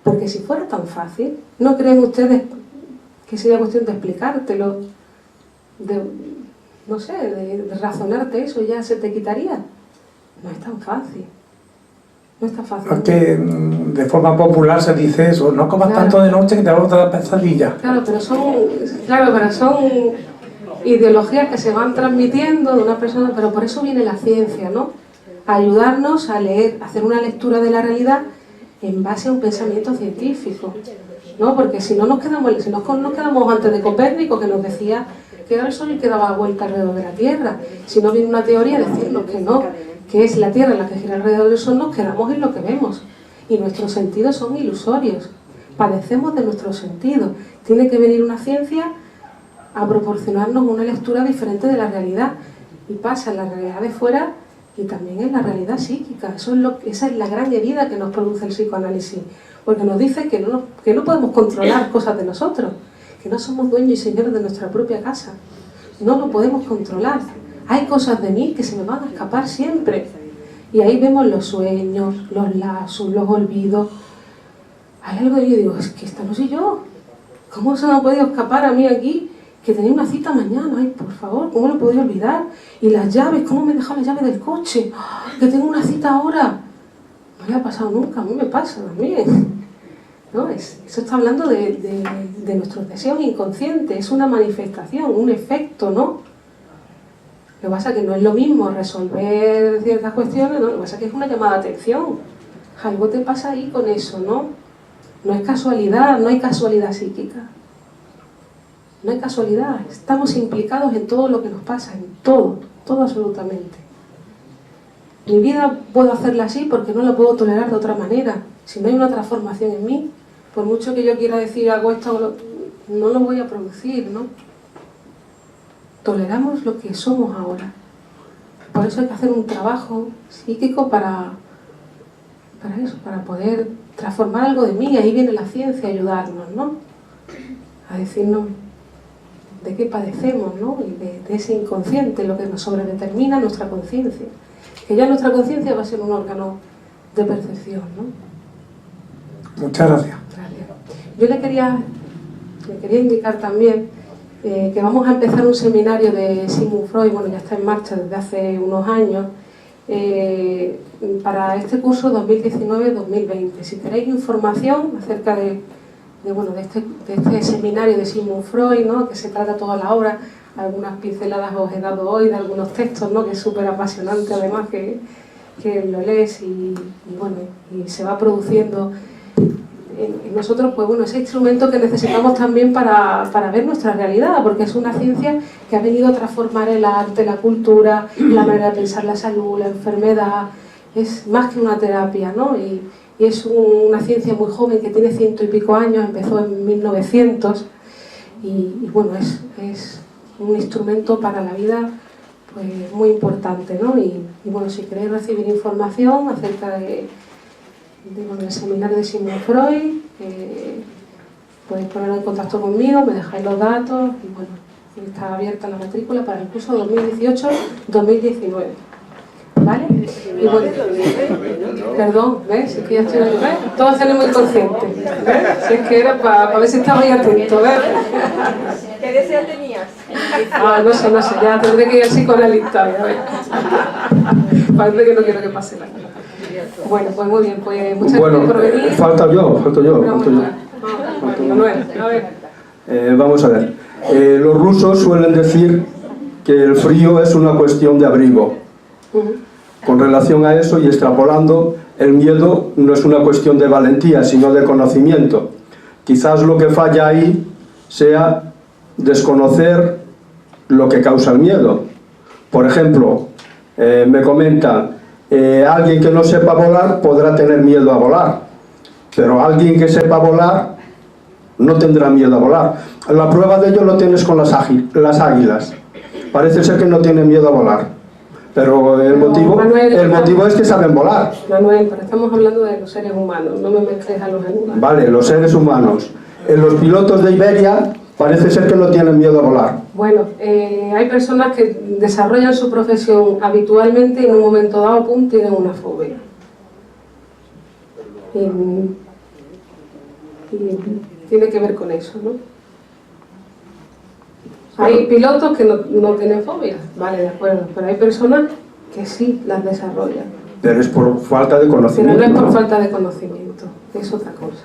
Porque si fuera tan fácil, ¿no creen ustedes que sería cuestión de explicártelo, de razonarte eso, ya se te quitaría? no es tan fácil. No es tan fácil. Porque de forma popular se dice eso, no comas Claro. tanto de noche que te vas a dar pesadillas. Claro, pero son ideologías que se van transmitiendo de una persona, pero por eso viene la ciencia, ¿no? A ayudarnos a leer, a hacer una lectura de la realidad en base a un pensamiento científico, ¿no? Porque si no nos quedamos antes de Copérnico, que nos decía que era el Sol el que daba vuelta alrededor de la Tierra. Si no viene una teoría a decirnos que no, que es la Tierra la que gira alrededor del Sol, nos quedamos en lo que vemos. Y nuestros sentidos son ilusorios. Padecemos de nuestros sentidos. Tiene que venir una ciencia a proporcionarnos una lectura diferente de la realidad. Y pasa en la realidad de fuera y también en la realidad psíquica. Esa es la gran herida que nos produce el psicoanálisis. Porque nos dice que no podemos controlar cosas de nosotros, que no somos dueños y señores de nuestra propia casa. No lo podemos controlar. Hay cosas de mí que se me van a escapar siempre. Y ahí vemos los sueños, los lazos, los olvidos. Hay algo que yo digo, es que esta no soy yo. ¿Cómo se me ha podido escapar a mí aquí? Que tenía una cita mañana, ay, por favor, ¿cómo lo podía olvidar? Y las llaves, ¿cómo me dejaba la llave del coche? Que tengo una cita ahora. No le ha pasado nunca, a mí me pasa también. ¿No? Eso está hablando de nuestros deseos inconscientes, es una manifestación, un efecto, ¿no? Lo que pasa es que no es lo mismo resolver ciertas cuestiones, ¿no? Lo que pasa es que es una llamada de atención. Algo te pasa ahí con eso, ¿no? No es casualidad, no hay casualidad psíquica. No hay casualidad, estamos implicados en todo lo que nos pasa, en todo absolutamente. Mi vida puedo hacerla así porque no la puedo tolerar de otra manera. Si no hay una transformación en mí, por mucho que yo quiera decir hago esto, no lo voy a producir, ¿no? Toleramos lo que somos ahora. Por eso hay que hacer un trabajo psíquico para eso, para poder transformar algo de mí. Ahí viene la ciencia a ayudarnos, ¿no? A decirnos de qué padecemos, ¿no? Y de ese inconsciente, lo que nos sobredetermina nuestra conciencia. Que ya nuestra conciencia va a ser un órgano de percepción, ¿no? Muchas gracias. Gracias. Yo le quería indicar también que vamos a empezar un seminario de Sigmund Freud, bueno, ya está en marcha desde hace unos años, para este curso 2019-2020. Si queréis información acerca de este seminario de Sigmund Freud, ¿no? Que se trata toda la obra, algunas pinceladas os he dado hoy de algunos textos, ¿no? Que es súper apasionante además que lo lees y se va produciendo en nosotros, pues bueno, ese instrumento que necesitamos también para ver nuestra realidad, porque es una ciencia que ha venido a transformar el arte, la cultura, la manera de pensar la salud, la enfermedad. Es más que una terapia, ¿no? Y es una ciencia muy joven que tiene 100 y pico años, empezó en 1900 y bueno, es un instrumento para la vida pues muy importante, ¿no? Y bueno, si queréis recibir información acerca del seminario de Sigmund Freud, podéis poneros en contacto conmigo, me dejáis los datos y bueno, está abierta la matrícula para el curso 2018-2019. ¿Vale? Y bueno, perdón, ¿ves? Es que ya estoy, ¿ves? Todos tenemos inconsciente, ¿ves? Si es que era para ver si estabais atentos, ¿ves? ¿Qué deseo tenías? No sé, ya tendré que ir al psicoanalista, ¿ves? Parece que no quiero que pase nada. Bueno, pues muy bien, pues muchas gracias por venir. Falto yo. Manuel, a ver. Vamos a ver. Los rusos suelen decir que el frío es una cuestión de abrigo. Con relación a eso y extrapolando, el miedo no es una cuestión de valentía, sino de conocimiento. Quizás lo que falla ahí sea desconocer lo que causa el miedo. Por ejemplo, me comentan, alguien que no sepa volar podrá tener miedo a volar, pero alguien que sepa volar no tendrá miedo a volar. La prueba de ello lo tienes con las águilas. Parece ser que no tienen miedo a volar. Pero el motivo es que saben volar. Manuel, pero estamos hablando de los seres humanos, no me mezcles a los animales. Vale, los seres humanos. Los pilotos de Iberia parece ser que no tienen miedo a volar. Bueno, hay personas que desarrollan su profesión habitualmente y en un momento dado, pum, tienen una fobia. Y tiene que ver con eso, ¿no? Hay pilotos que no tienen fobia, vale, de acuerdo, pero hay personas que sí las desarrollan. Pero es por falta de Pero conocimiento. no es por falta de conocimiento, es otra cosa.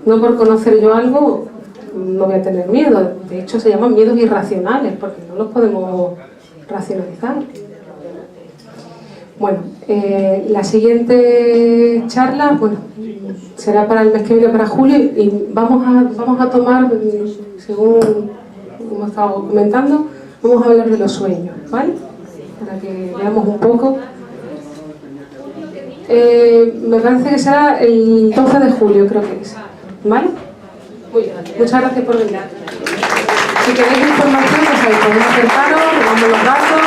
No por conocer yo algo no voy a tener miedo. De hecho se llaman miedos irracionales porque no los podemos racionalizar. Bueno, la siguiente charla, bueno, será para el mes que viene, para julio, y vamos a tomar, según hemos estado comentando, vamos a hablar de los sueños, ¿vale? Para que veamos un poco. Me parece que será el 12 de julio, creo que es, ¿vale? Muy bien, muchas gracias por venir. Si queréis información, pues ahí podéis acercaros, le damos los datos.